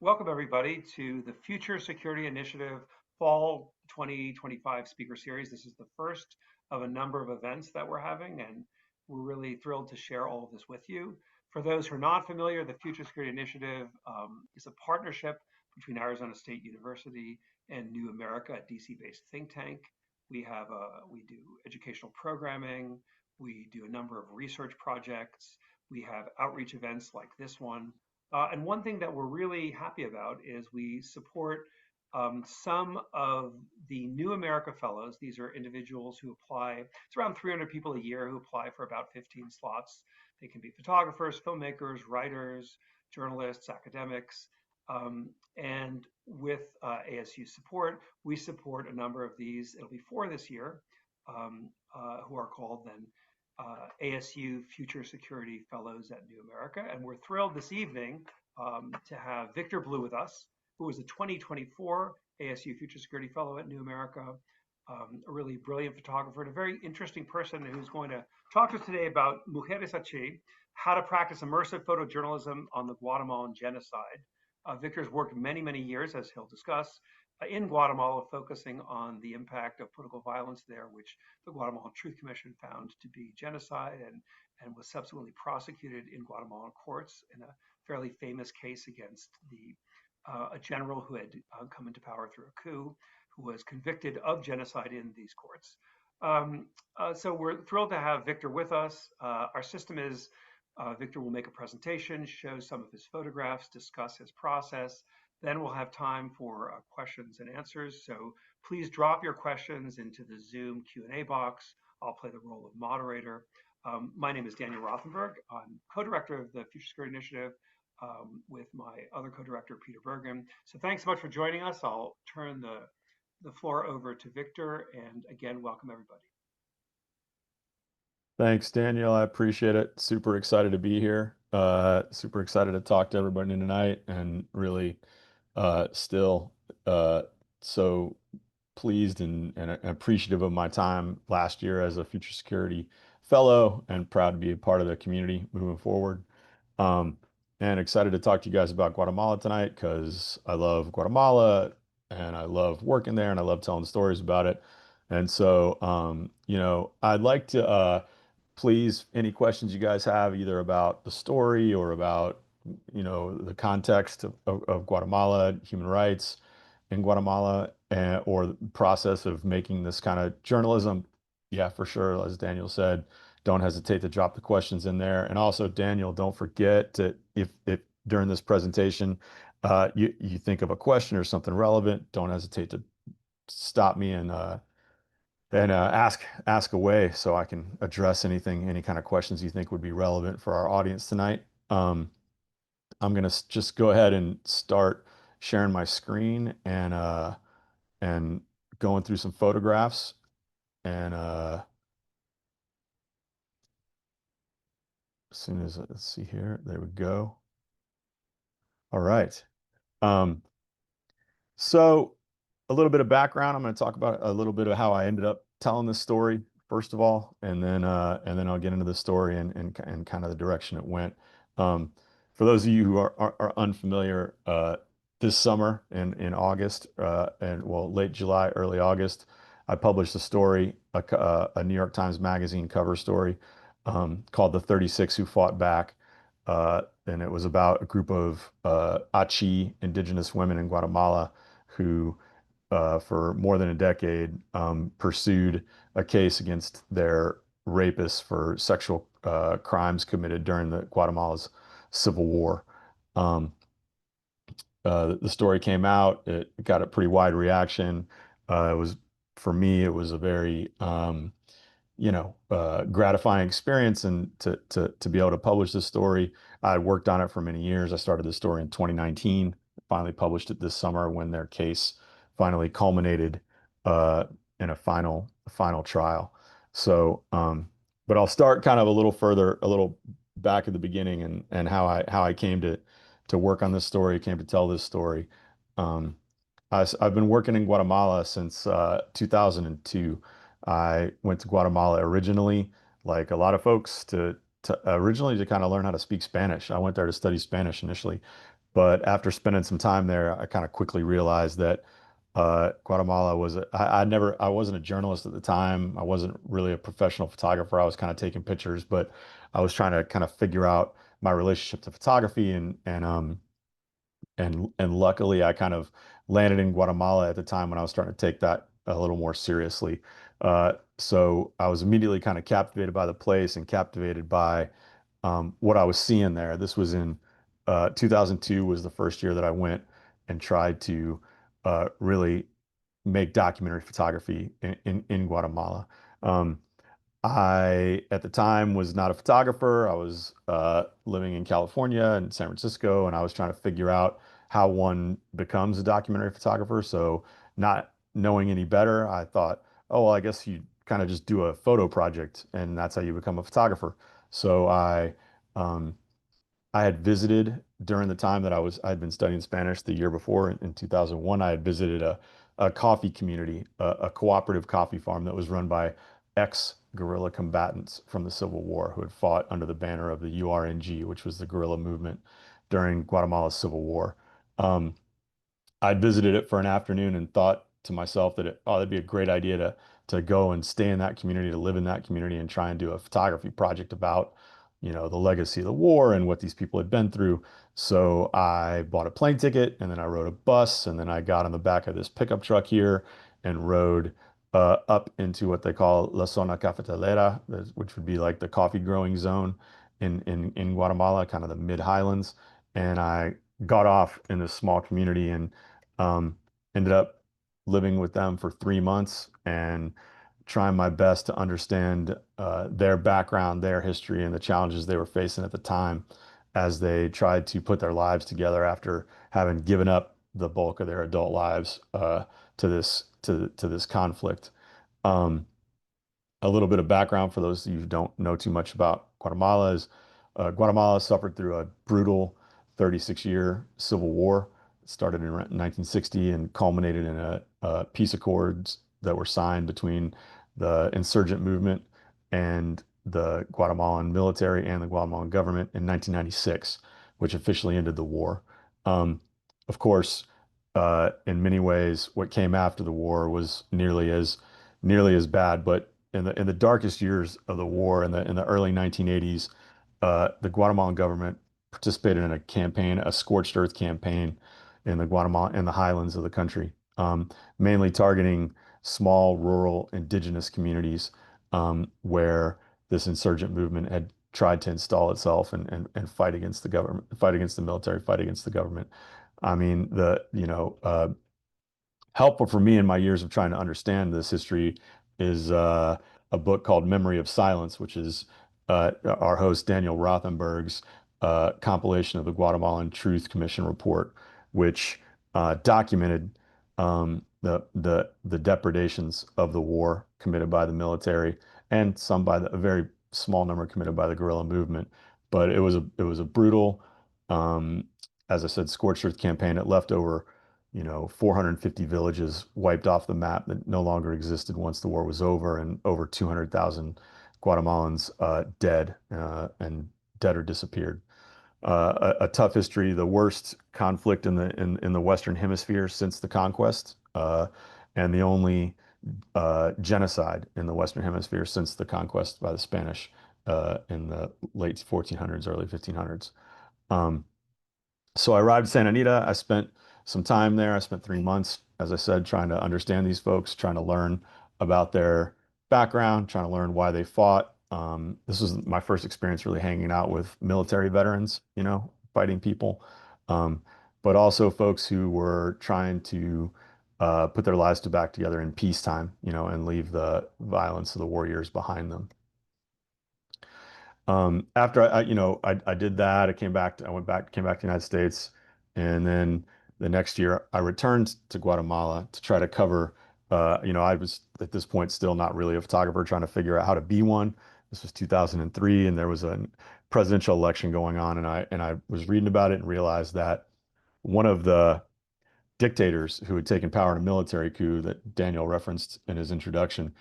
Welcome, everybody, to the Future Security Initiative Fall 2025 Speaker Series. This is the first of a number of events that we're having, and we're really thrilled to share all of this with you. For those who are not familiar, the Future Security Initiative is a partnership between Arizona State University and New America, a DC-based think tank. We do educational programming, we do a number of research projects, we have outreach events like this one. And one thing that we're really happy about is we support some of the New America Fellows. These are individuals who apply. It's around 300 people a year who apply for about 15 slots. They can be photographers, filmmakers, writers, journalists, academics. And with ASU support, we support a number of these. It'll be 4 this year, who are called then ASU Future Security Fellows at New America. And we're thrilled this evening to have Victor Blue with us, who was a 2024 ASU Future Security Fellow at New America, a really brilliant photographer and a very interesting person who's going to talk to us today about Mujeres, Achi, how to practice immersive photojournalism on the Guatemalan genocide. Victor's worked many, many years, as he'll discuss, in Guatemala, focusing on the impact of political violence there, which the Guatemalan Truth Commission found to be genocide and was subsequently prosecuted in Guatemalan courts in a fairly famous case against a general who had come into power through a coup, who was convicted of genocide in these courts. So we're thrilled to have Victor with us. Our system is Victor will make a presentation, show some of his photographs, discuss his process. Then we'll have time for questions and answers. So please drop your questions into the Zoom Q&A box. I'll play the role of moderator. My name is Daniel Rothenberg. I'm co-director of the Future Security Initiative with my other co-director, Peter Bergen. So thanks so much for joining us. I'll turn the floor over to Victor, and again, welcome everybody. Thanks, Daniel. I appreciate it. Super excited to be here. Super excited to talk to everybody tonight, and really still so pleased and appreciative of my time last year as a Future Security Fellow, and proud to be a part of the community moving forward. And excited to talk to you guys about Guatemala tonight because I love Guatemala and I love working there and I love telling stories about it. And so, I'd like to please, any questions you guys have, either about the story or about, the context of Guatemala, human rights in Guatemala, or the process of making this kind of journalism. Yeah, for sure. As Daniel said, don't hesitate to drop the questions in there. And also, Daniel, don't forget to, if during this presentation, you think of a question or something relevant, don't hesitate to stop me and ask away so I can address any kind of questions you think would be relevant for our audience tonight. I'm gonna just go ahead and start sharing my screen and going through some photographs and as soon as, let's see here, there we go. All right. So a little bit of background. I'm going to talk about a little bit of how I ended up telling this story, first of all, and then I'll get into the story and kind of the direction it went. For those of you who are unfamiliar, this summer in August, and well, late July, early August, I published a story, a New York Times Magazine cover story, called "The 36 Who Fought Back," and it was about a group of Achi, indigenous women in Guatemala, who for more than a decade pursued a case against their rapists for sexual crimes committed during the Guatemala's Civil War. The story came out. It got a pretty wide reaction. For me, it was a very gratifying experience, and to be able to publish this story. I worked on it for many years. I started this story in 2019, finally published it this summer when their case finally culminated in a final trial. So, but I'll start kind of a little back at the beginning, and how I came to work on this story, came to tell this story. I've been working in Guatemala since 2002. I went to Guatemala originally, like a lot of folks, originally to kind of learn how to speak Spanish. I went there to study Spanish initially, But after spending some time there, I kind of quickly realized that Guatemala was I wasn't a journalist at the time. I wasn't really a professional photographer. I was kind of taking pictures, but I was trying to kind of figure out my relationship to photography and luckily I kind of landed in Guatemala at the time when I was starting to take that a little more seriously. So I was immediately kind of captivated by the place and captivated by what I was seeing there. This was in 2002 was the first year that I went and tried to really make documentary photography in Guatemala. Um, I, at the time, was not a photographer. I was living in California and San Francisco, and I was trying to figure out how one becomes a documentary photographer. So, not knowing any better, I thought, oh, well, I guess you kind of just do a photo project, and that's how you become a photographer. So, um, I had visited during the time that I had been studying Spanish the year before in 2001. I had visited a coffee community, a cooperative coffee farm that was run by ex-guerrilla combatants from the Civil War who had fought under the banner of the URNG, which was the guerrilla movement during Guatemala's Civil War. Um, I'd visited it for an afternoon and thought to myself that that'd be a great idea to go and stay in that community, to live in that community and try and do a photography project about, the legacy of the war and what these people had been through. So I bought a plane ticket and then I rode a bus and then I got on the back of this pickup truck here and rode up into what they call La Zona Cafetalera, which would be like the coffee growing zone in Guatemala, kind of the mid highlands. And I got off in this small community and um, ended up living with them for 3 months and trying my best to understand their background, their history, and the challenges they were facing at the time as they tried to put their lives together after having given up the bulk of their adult lives to this conflict. Um, a little bit of background for those of you who don't know too much about Guatemala is Guatemala suffered through a brutal 36-year civil war. It started in 1960 and culminated in a peace accords that were signed between the insurgent movement and the Guatemalan military and the Guatemalan government in 1996, which officially ended the war. Um, of course, in many ways, what came after the war was nearly as bad, but in the darkest years of the war in the early 1980s, the Guatemalan government participated in a campaign, a scorched earth campaign in the highlands of the country, mainly targeting small rural indigenous communities where this insurgent movement had tried to install itself and fight against the government, fight against the military, fight against the government. I mean, helpful for me in my years of trying to understand this history is a book called Memory of Silence, which is our host Daniel Rothenberg's compilation of the Guatemalan Truth Commission report, which documented the depredations of the war committed by the military and some by a very small number committed by the guerrilla movement. But it was a brutal, um, as I said, scorched earth campaign. It left over 450 villages wiped off the map that no longer existed once the war was over, and over 200,000 Guatemalans dead and dead or disappeared. A tough history, the worst conflict in the Western Hemisphere since the conquest, and the only genocide in the Western Hemisphere since the conquest by the Spanish in the late 1400s, early 1500s. Um, so I arrived at Santa Anita. I spent some time there. I spent 3 months, as I said, trying to understand these folks, trying to learn about their background, trying to learn why they fought. This was my first experience really hanging out with military veterans, fighting people, um, but also folks who were trying to put their lives to back together in peacetime, and leave the violence of the war years behind them. After I did that, came back to the United States, and then the next year I returned to Guatemala to try to cover. I was at this point still not really a photographer, trying to figure out how to be one. This was 2003, and there was a presidential election going on, and I was reading about it and realized that one of the dictators who had taken power in a military coup that Daniel referenced in his introduction,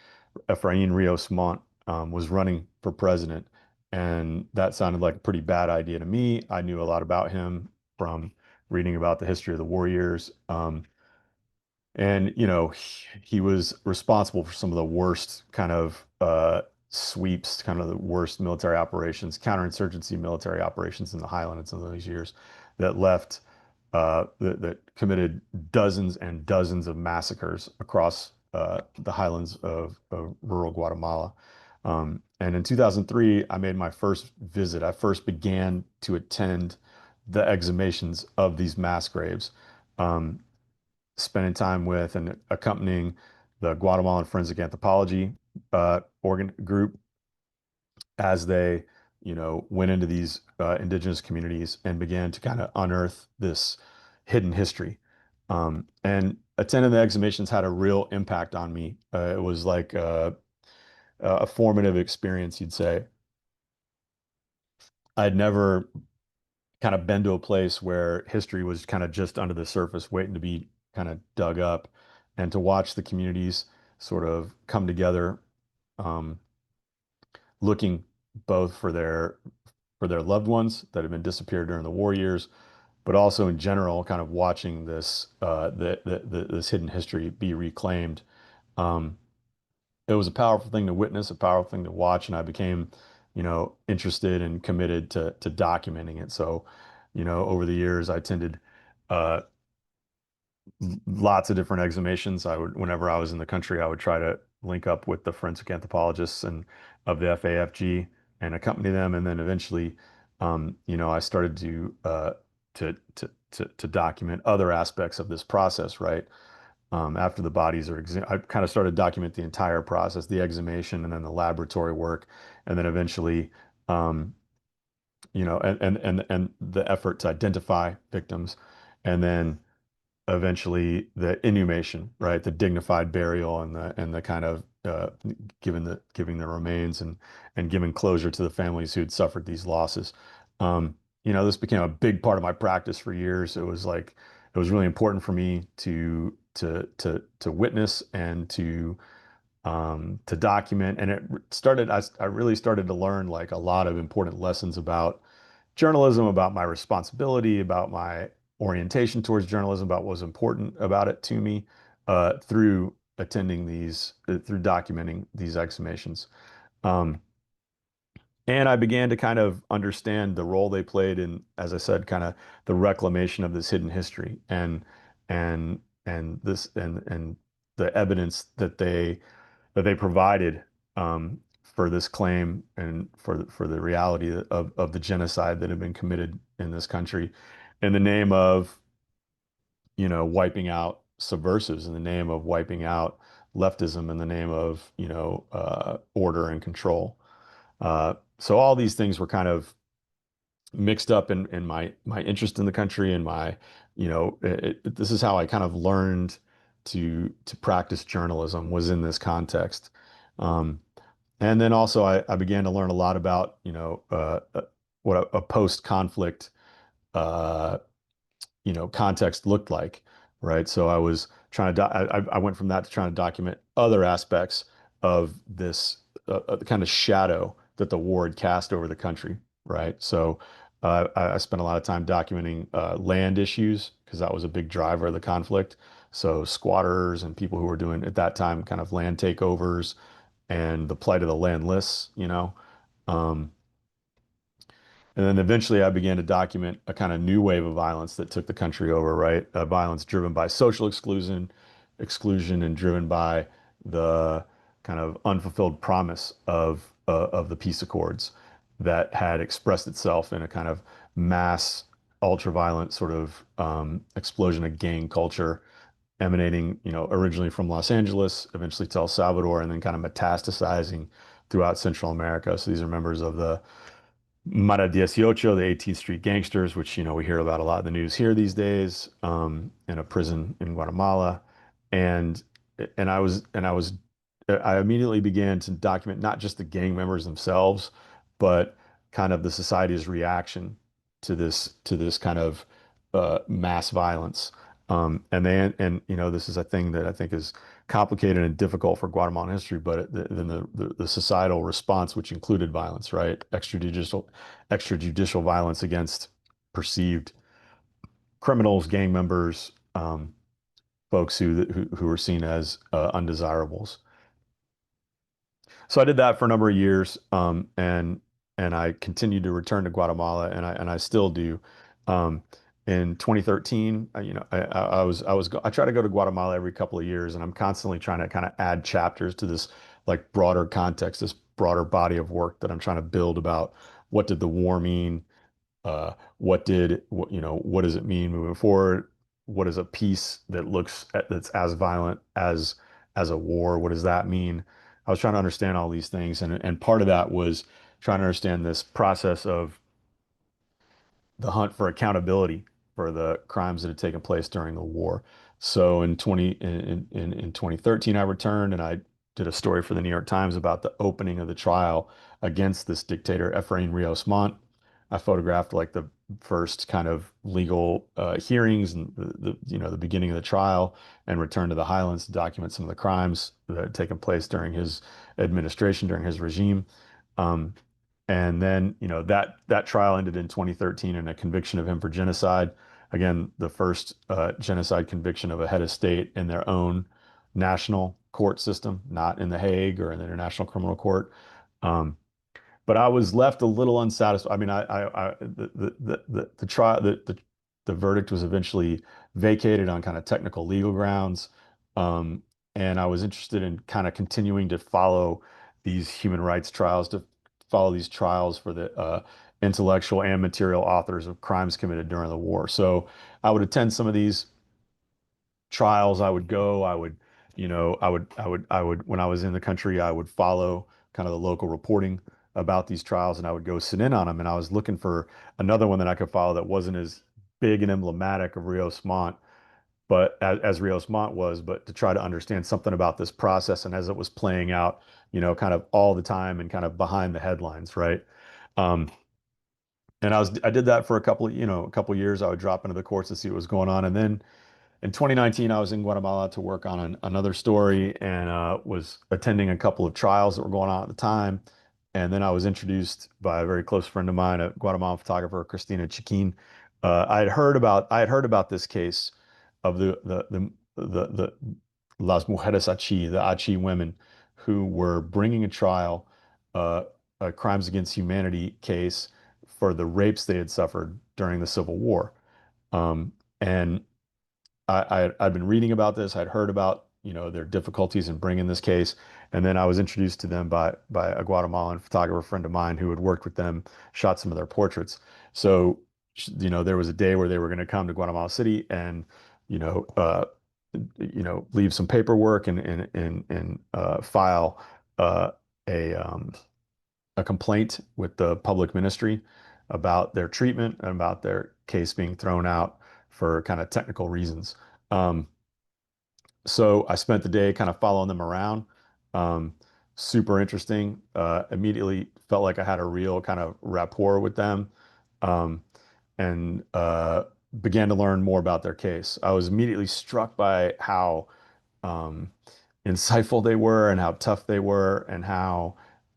Efrain Rios Montt, was running for president. And that sounded like a pretty bad idea to me. I knew a lot about him from reading about the history of the war years. And, he was responsible for some of the worst kind of sweeps, kind of the worst military operations, counterinsurgency military operations in the Highlands in those years that left, that committed dozens and dozens of massacres across the Highlands of rural Guatemala. And in 2003, I made my first visit. I first began to attend the exhumations of these mass graves. Um, Spending time with and accompanying the Guatemalan Forensic Anthropology organ group as they, went into these indigenous communities and began to kind of unearth this hidden history. And attending the exhibitions had a real impact on me. It was like a formative experience, you'd say. I'd never kind of been to a place where history was kind of just under the surface, waiting to be kind of dug up, and to watch the communities sort of come together, um, looking both for their loved ones that had been disappeared during the war years, but also in general, kind of watching this this hidden history be reclaimed. Um, it was a powerful thing to witness, a powerful thing to watch, and I became, interested and committed to documenting it. So, over the years, I attended uh, lots of different exhumations. Whenever I was in the country, I would try to link up with the forensic anthropologists and of the FAFG and accompany them. And then eventually, I started to document other aspects of this process, right? After the bodies are I kind of started to document the entire process, the exhumation, and then the laboratory work, and then eventually, um, and the effort to identify victims, and then eventually the inhumation, right? The dignified burial and the kind of giving the remains and giving closure to the families who'd suffered these losses. This became a big part of my practice for years. It was really important for me to witness and to document. And I really started to learn like a lot of important lessons about journalism, about my responsibility, about my orientation towards journalism, about what was important about it to me, through documenting these exhumations. Um, and I began to kind of understand the role they played in, as I said, kind of the reclamation of this hidden history and the evidence that they provided, for this claim and for the reality of the genocide that had been committed in this country in the name of, wiping out subversives, in the name of wiping out leftism, in the name of, order and control. So all these things were kind of mixed up in my interest in the country and this is how I kind of learned to practice journalism, was in this context. Um, and then also I began to learn a lot about, what a post-conflict uh, context looked like, right? So I was trying to, I went from that to trying to document other aspects of this the kind of shadow that the war had cast over the country, right? So I spent a lot of time documenting land issues because that was a big driver of the conflict. So squatters and people who were doing at that time kind of land takeovers and the plight of the landless, Um, and then eventually I began to document a kind of new wave of violence that took the country over, right? Violence driven by social exclusion and driven by the kind of unfulfilled promise of the peace accords that had expressed itself in a kind of mass ultra-violent sort of explosion of gang culture emanating, originally from Los Angeles, eventually to El Salvador, and then kind of metastasizing throughout Central America. So these are members of the Mara 18, the 18th Street Gangsters, which we hear about a lot in the news here these days, in a prison in Guatemala, and I immediately began to document not just the gang members themselves, but kind of the society's reaction to this kind of mass violence. And this is a thing that I think is complicated and difficult for Guatemalan history, but then the societal response, which included violence, right? Extrajudicial violence against perceived criminals, gang members, folks who were seen as undesirables. So I did that for a number of years, and I continued to return to Guatemala, and I still do. Um, in 2013, I try to go to Guatemala every couple of years, and I'm constantly trying to kind of add chapters to this like broader context, this broader body of work that I'm trying to build about what did the war mean, what does it mean moving forward? What is a peace that that's as violent as a war? What does that mean? I was trying to understand all these things, and part of that was trying to understand this process of the hunt for accountability for the crimes that had taken place during the war. So in 2013, I returned and I did a story for the New York Times about the opening of the trial against this dictator, Efrain Rios Montt. I photographed like the first kind of legal hearings and the beginning of the trial, and returned to the Highlands to document some of the crimes that had taken place during his administration, during his regime. Um, and then, that trial ended in 2013 in a conviction of him for genocide. Again, the first genocide conviction of a head of state in their own national court system, not in The Hague or in the International Criminal Court. Um, but I was left a little unsatisfied. I mean, the trial, the verdict was eventually vacated on kind of technical legal grounds. Um, and I was interested in kind of continuing to follow these human rights trials, to follow these trials for the intellectual and material authors of crimes committed during the war. So I would attend some of these trials. I would go, I would, when I was in the country, I would follow kind of the local reporting about these trials, and I would go sit in on them. And I was looking for another one that I could follow that wasn't as big and emblematic of Rios Montt, but as Rios Montt was, but to try to understand something about this process and as it was playing out, kind of all the time and kind of behind the headlines, right? Um, and I did that for a couple years. I would drop into the courts to see what was going on, and then in 2019, I was in Guatemala to work on another story, and was attending a couple of trials that were going on at the time. And then I was introduced by a very close friend of mine, a Guatemalan photographer, Christina Chiquin. I had heard about this case of the Las Mujeres Achi, the Achi women, who were bringing a trial, a crimes against humanity case for the rapes they had suffered during the Civil War. And I'd been reading about this. I'd heard about, their difficulties in bringing this case. And then I was introduced to them by a Guatemalan photographer friend of mine who had worked with them, shot some of their portraits. So, there was a day where they were going to come to Guatemala City and, you know, uh, leave some paperwork and file uh, a um, a complaint with the public ministry about their treatment and about their case being thrown out for kind of technical reasons. Um, so I spent the day kind of following them around. Um, Super interesting. Immediately felt like I had a real kind of rapport with them, um, and began to learn more about their case. I was immediately struck by how um, insightful they were and how tough they were and how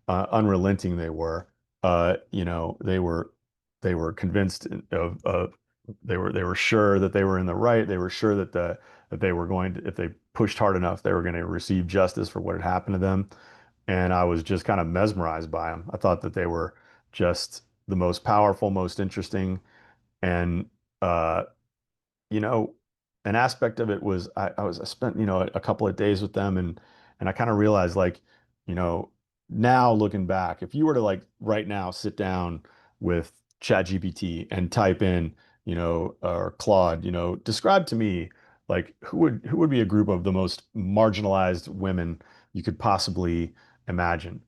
unrelenting they were. They were convinced of they were sure that they were in the right. They were sure that they were going to, if they pushed hard enough, they were going to receive justice for what had happened to them. And I was just kind of mesmerized by them. I thought that they were just the most powerful, most interesting, and uh, you know, an aspect of it was I spent, a couple of days with them, and I kind of realized, like, you know, now looking back, if you were to, like, right now sit down with ChatGPT and type in, or Claude, describe to me, like, who would be a group of the most marginalized women you could possibly imagine.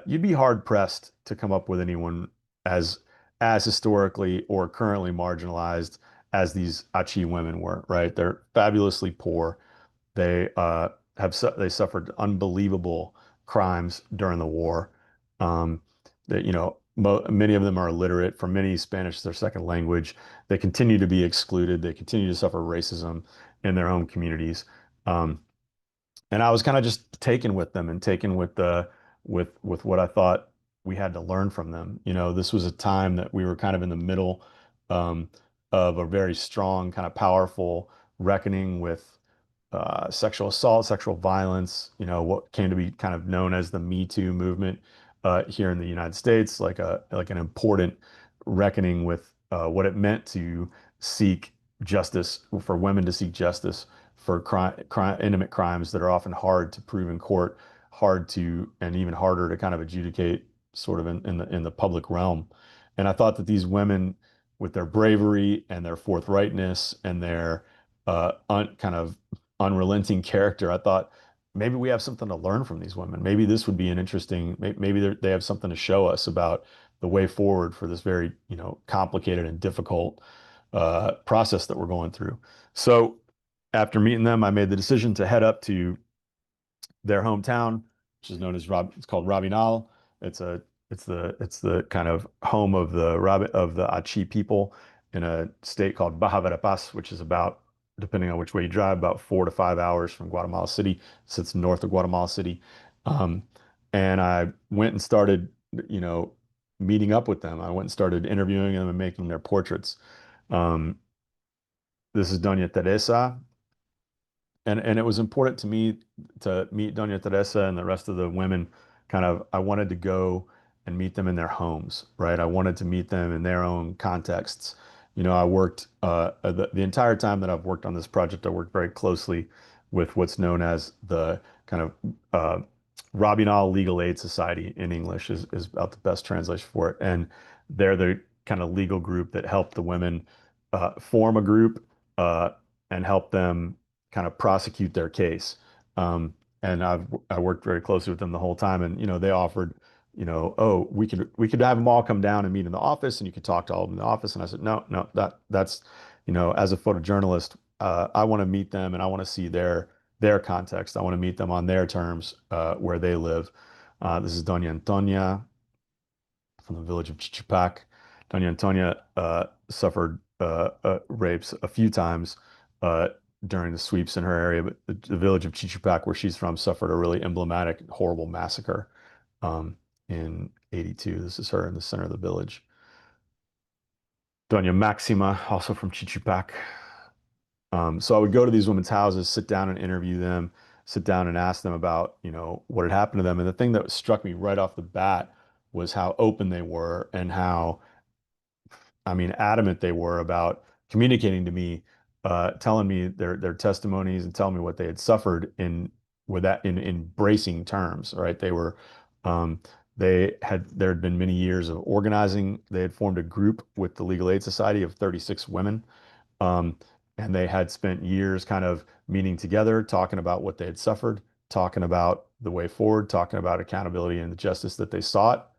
You'd be hard pressed to come up with anyone as as historically or currently marginalized as these Achi women were, right? They're fabulously poor. They they suffered unbelievable crimes during the war. Um, that many of them are illiterate. For many, Spanish is their second language. They continue to be excluded. They continue to suffer racism in their own communities. Um, and I was kind of just taken with them and taken with with what I thought, we had to learn from them. This was a time that we were kind of in the middle. Um, of a very strong, kind of powerful reckoning with sexual assault, sexual violence, what came to be kind of known as the Me Too movement here in the United States, like an important reckoning with what it meant to seek justice, for women to seek justice for intimate crimes that are often hard to prove in court, hard to, and even harder to kind of adjudicate sort of in the public realm. And I thought that these women, with their bravery and their forthrightness and their kind of unrelenting character, I thought maybe we have something to learn from these women. Maybe this would be an interesting, maybe they have something to show us about the way forward for this very, complicated and difficult process that we're going through. So after meeting them, I made the decision to head up to their hometown, which is known as it's called Rabinal. It's a it's the kind of home of the Achi people in a state called Baja Verapaz, which is about, depending on which way you drive, about 4 to 5 hours from Guatemala City. It sits north of Guatemala City. Um, and I went and started, meeting up with them. I went and started interviewing them and making their portraits. Um, this is Doña Teresa, and it was important to me to meet Doña Teresa and the rest of the women. Kind of, I wanted to go and meet them in their homes, right? I wanted to meet them in their own contexts. I worked the entire time that I've worked on this project, I worked very closely with what's known as the kind of Robinal Legal Aid Society in English is about the best translation for it. And they're the kind of legal group that helped the women form a group uh, and help them kind of prosecute their case. And I worked very closely with them the whole time. And they offered, oh, we could have them all come down and meet in the office, and you could talk to all of them in the office. And I said, no, no, that's as a photojournalist, I want to meet them and I want to see their context. I want to meet them on their terms, where they live. This is Doña Antonia from the village of Chichipac. Doña Antonia suffered rapes a few times uh, during the sweeps in her area, but the village of Chichipac, where she's from, suffered a really emblematic, horrible massacre in '82. This is her in the center of the village. Doña Maxima, also from Chichipac. So I would go to these women's houses, sit down and interview them, sit down and ask them about, what had happened to them. And the thing that struck me right off the bat was how open they were and how, I mean, adamant they were about communicating to me, telling me their testimonies and telling me what they had suffered with that in bracing terms, right? Um, there had been many years of organizing. They had formed a group with the Legal Aid Society of 36 women. Um, and they had spent years kind of meeting together, talking about what they had suffered, talking about the way forward, talking about accountability and the justice that they sought.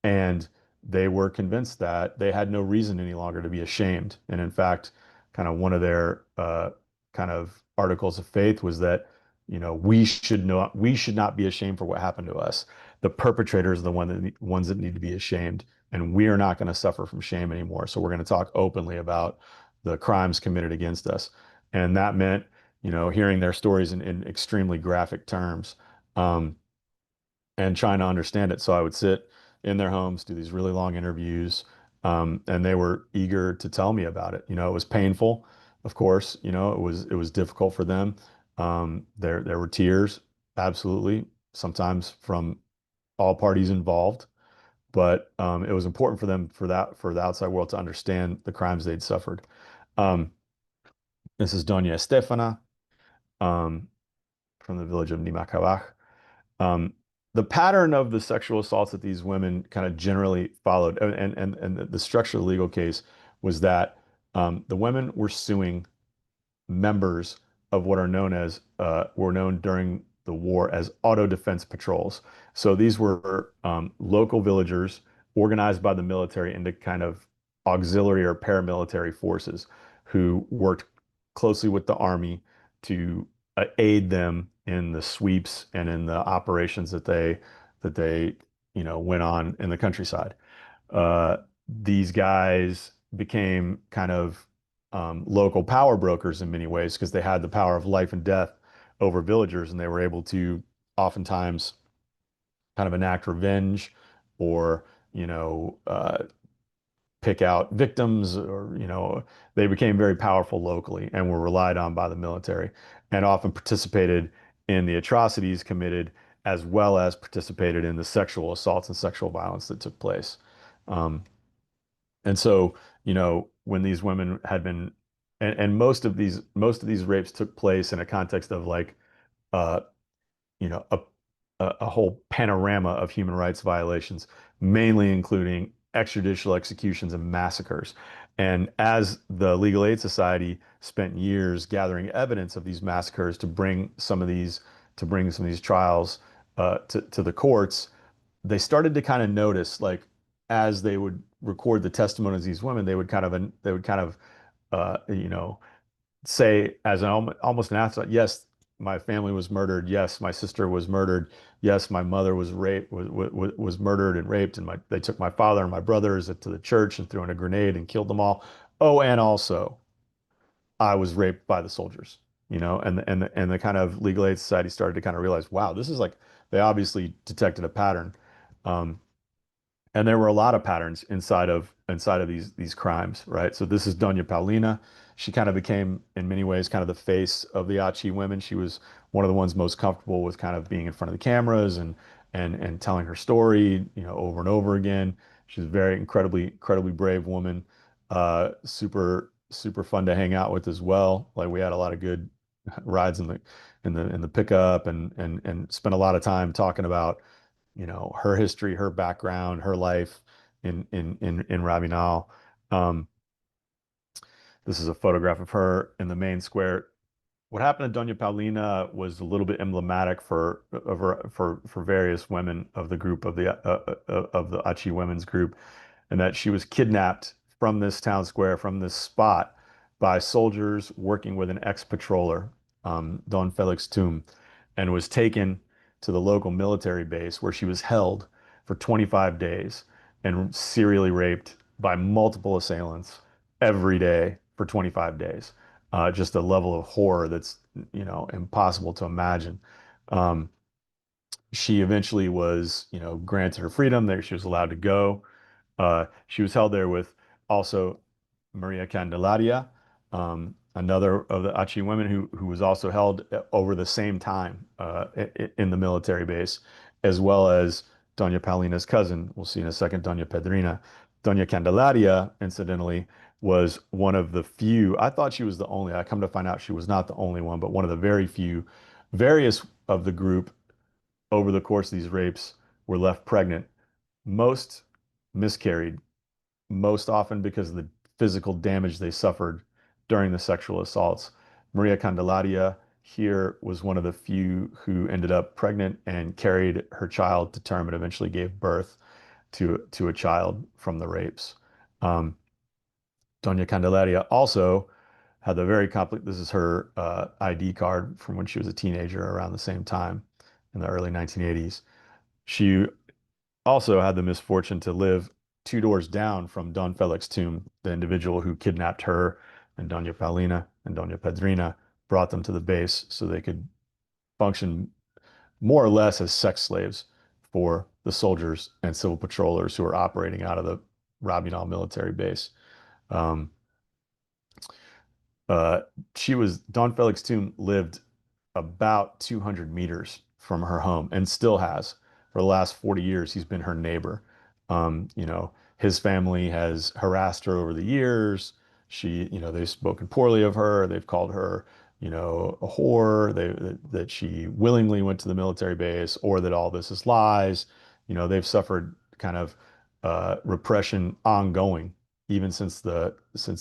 And they were convinced that they had no reason any longer to be ashamed. And in fact, kind of one of their kind of articles of faith was that, we should not be ashamed for what happened to us. The perpetrators are ones that need to be ashamed, and we are not going to suffer from shame anymore. So we're going to talk openly about the crimes committed against us. And that meant, hearing their stories in extremely graphic terms. And trying to understand it. So I would sit in their homes, do these really long interviews, and they were eager to tell me about it. It was painful, of course. It was difficult for them. There were tears, absolutely, sometimes from all parties involved. But it was important for them for the outside world to understand the crimes they'd suffered. Um, this is Doña Estefana um, from the village of Nimacabaj. Um, the pattern of the sexual assaults that these women kind of generally followed, and the structure of the legal case was that the women were suing members of what were known during the war as auto defense patrols. So these were local villagers organized by the military into kind of auxiliary or paramilitary forces who worked closely with the army to aid them in the sweeps and in the operations that they went on in the countryside. Uh, these guys became kind of local power brokers in many ways because they had the power of life and death over villagers, and they were able to oftentimes kind of enact revenge or, you know, uh, pick out victims, or they became very powerful locally and were relied on by the military, and often participated in the atrocities committed, as well as participated in the sexual assaults and sexual violence that took place. Um, and so, when these women had been, and most of these rapes took place in a context of like, uh, you know, a, a whole panorama of human rights violations, mainly including extrajudicial executions and massacres. And as the Legal Aid Society spent years gathering evidence of these massacres to bring some of these trials to the courts, they started to kind of notice, like, as they would record the testimonies of these women, they would kind of say, as almost an afterthought, yes, my family was murdered. Yes, my sister was murdered. Yes, my mother was raped, was murdered and raped, and they took my father and my brothers to the church and threw in a grenade and killed them all. Oh, and also I was raped by the soldiers. And the kind of Legal Aid Society started to kind of realize, wow, this is like, they obviously detected a pattern. Um, and there were a lot of patterns inside of these crimes, right? So this is Doña Paulina. She kind of became, in many ways, kind of the face of the Achi women. She was one of the ones most comfortable with kind of being in front of the cameras and telling her story, over and over again. She's a very incredibly brave woman. Super super fun to hang out with as well. Like, we had a lot of good rides in the pickup, and spent a lot of time talking about her history, her background, her life in Rabinal. Um, this is a photograph of her in the main square. What happened to Doña Paulina was a little bit emblematic for various women of the group of the Achi women's group, and that she was kidnapped from this town square, from this spot, by soldiers working with an ex-patroller, Don Felix Tum, and was taken to the local military base, where she was held for 25 days and serially raped by multiple assailants every day for 25 days. Just a level of horror that's, impossible to imagine. Um, she eventually was, granted her freedom. There, she was allowed to go. She was held there with also Maria Candelaria, another of the Achi women who was also held over the same time in the military base, as well as Doña Paulina's cousin. We'll see in a second, Doña Pedrina. Doña Candelaria, incidentally, was one of the few. I thought she was the only. I come to find out she was not the only one, but one of the very few. Various of the group, over the course of these rapes, were left pregnant. Most miscarried, most often because of the physical damage they suffered during the sexual assaults. Maria Candelaria here was one of the few who ended up pregnant and carried her child to term, and eventually gave birth to a child from the rapes. Um, Doña Candelaria also had the very complex, this is her ID card from when she was a teenager around the same time in the early 1980s. She also had the misfortune to live two doors down from Don Felix Tum, the individual who kidnapped her and Doña Paulina and Doña Pedrina, brought them to the base so they could function more or less as sex slaves for the soldiers and civil patrollers who were operating out of the Rabinal military base. Um, uh, Don Felix Tum lived about 200 meters from her home, and still has for the last 40 years. He's been her neighbor. His family has harassed her over the years. They've spoken poorly of her. They've called her, a whore. That she willingly went to the military base, or that all this is lies. They've suffered kind of repression ongoing, even since the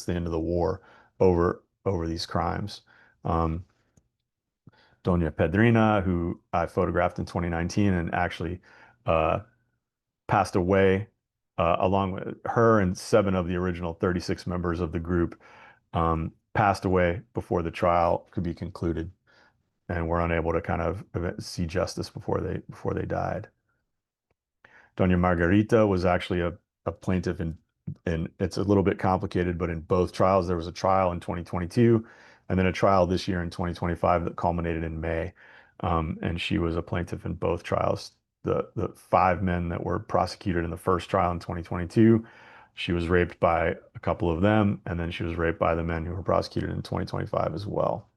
end of the war, over these crimes. Um, Doña Pedrina, who I photographed in 2019 and actually uh, passed away, along with her and seven of the original 36 members of the group, passed away before the trial could be concluded, and were unable to kind of see justice before they died. Doña Margarita was actually a plaintiff in it's a little bit complicated, but in both trials. There was a trial in 2022 and then a trial this year in 2025 that culminated in May. And she was a plaintiff in both trials. The five men that were prosecuted in the first trial in 2022, She was raped by a couple of them, and then she was raped by the men who were prosecuted in 2025 as well.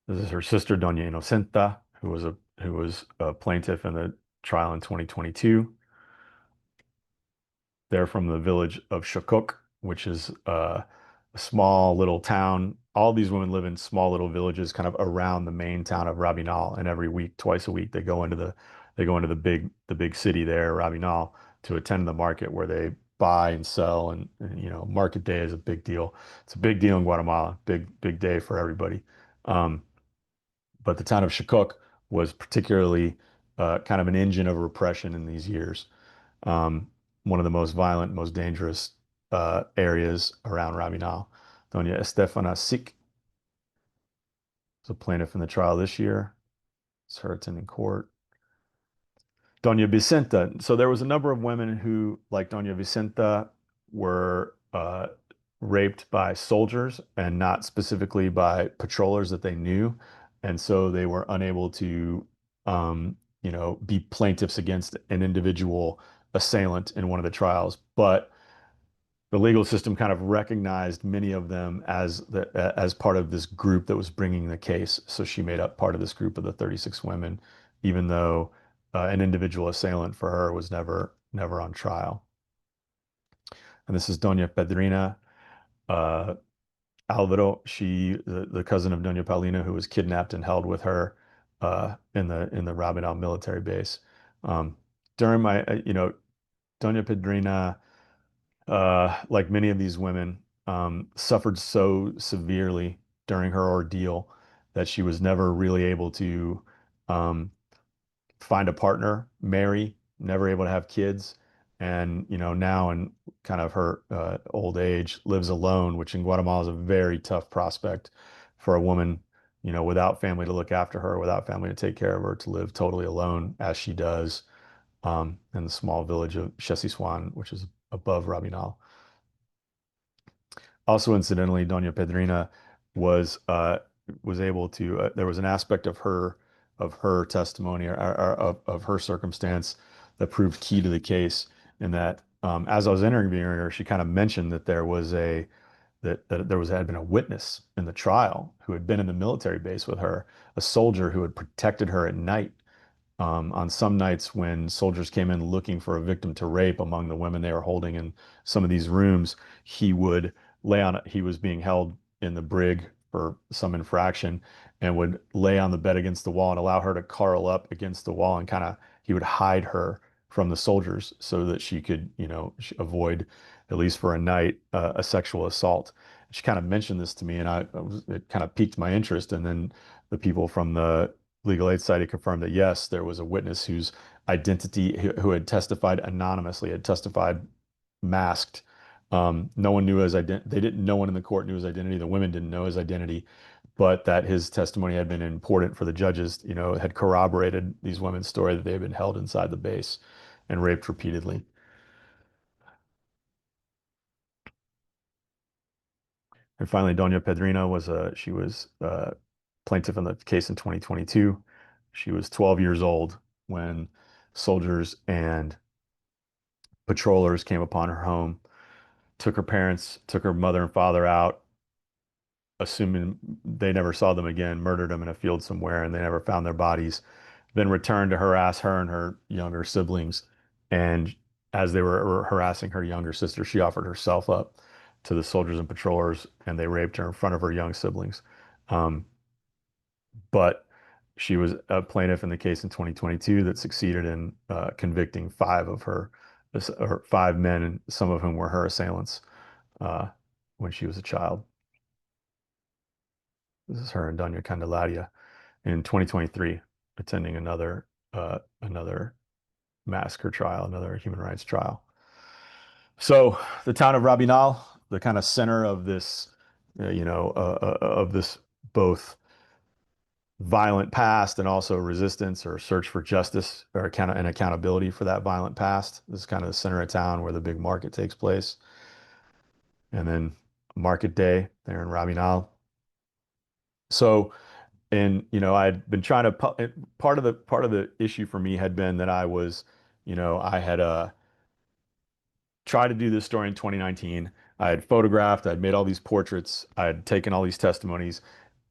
This is her sister, Doña Inocenta, who was a plaintiff in the trial in 2022. They're from the village of Shakuk, which is a small little town. All these women live in small little villages kind of around the main town of Rabinal, and every week, twice a week, they go into the big city there, Rabinal, to attend the market where they buy and sell, and market day is a big deal. It's a big deal in Guatemala, big day for everybody. Um, but the town of Shakuk was particularly kind of an engine of repression in these years. Um, One of the most violent, most dangerous areas around Rabinal. Doña Estefana Sik is a plaintiff in the trial this year. It's her attending court. Doña Vicenta. So there was a number of women who, like Doña Vicenta, were raped by soldiers and not specifically by patrollers that they knew. And so they were unable to, be plaintiffs against an individual assailant in one of the trials. But the legal system kind of recognized many of them as part of this group that was bringing the case. So she made up part of this group of the 36 women, even though an individual assailant for her was never on trial. And this is Doña Pedrina uh, Alvaro, the cousin of Doña Paulina, who was kidnapped and held with her in the Rabinal military base. During my, Doña Pedrina, like many of these women, suffered so severely during her ordeal that she was never really able to um, find a partner, marry, never able to have kids, and now in kind of her old age lives alone, which in Guatemala is a very tough prospect for a woman, without family to look after her, without family to take care of her, to live totally alone as she does in the small village of Chesiswan, which is above Rabinal. Also, incidentally, Doña Pedrina was uh, was able to. There was an aspect of her testimony or of her circumstance that proved key to the case. In that, as I was interviewing her, she kind of mentioned that there had been a witness in the trial who had been in the military base with her, a soldier who had protected her at night on some nights when soldiers came in looking for a victim to rape among the women they were holding in some of these rooms, he would he was being held in the brig for some infraction and would lay on the bed against the wall and allow her to curl up against the wall and he would hide her from the soldiers so that she could, avoid, at least for a night, a sexual assault. She kind of mentioned this to me, and it kind of piqued my interest. And then the people from the Legal Aid Society confirmed that yes, there was a witness whose identity, who had testified anonymously, had testified masked. No one knew his identity. They didn't. No one in the court knew his identity. The women didn't know his identity, but that his testimony had been important for the judges. Had corroborated these women's story that they had been held inside the base and raped repeatedly. And finally, Doña Pedrina she was plaintiff in the case in 2022. She was 12 years old when soldiers and patrollers came upon her home, took her mother and father out, assuming they never saw them again, murdered them in a field somewhere, and they never found their bodies, then returned to harass her and her younger siblings. And as they were harassing her younger sister, she offered herself up to the soldiers and patrollers, and they raped her in front of her young siblings. Um, but she was a plaintiff in the case in 2022 that succeeded in convicting five men, some of whom were her assailants uh, when she was a child. This is her and Doña Candelaria in 2023 attending another massacre trial, another human rights trial. So the town of Rabinal, the kind of center of this, of this both violent past and also resistance or search for justice or and accountability for that violent past. This is kind of the center of town where the big market takes place. And then market day there in Rabinal. So, and I'd been trying to part of the issue for me had been that I was, I had tried to do this story in 2019. I had photographed, I'd made all these portraits, I had taken all these testimonies.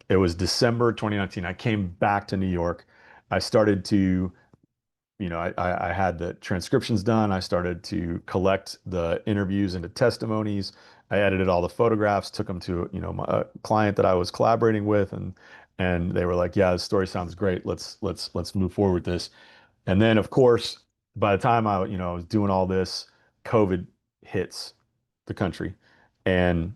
It was December 2019. I came back to New York. I started to, I had the transcriptions done. I started to collect the interviews into testimonies. I edited all the photographs, took them to, my client that I was collaborating with, and they were like, "Yeah, the story sounds great. Let's move forward with this." And then, of course, by the time I was doing all this, COVID hits the country, and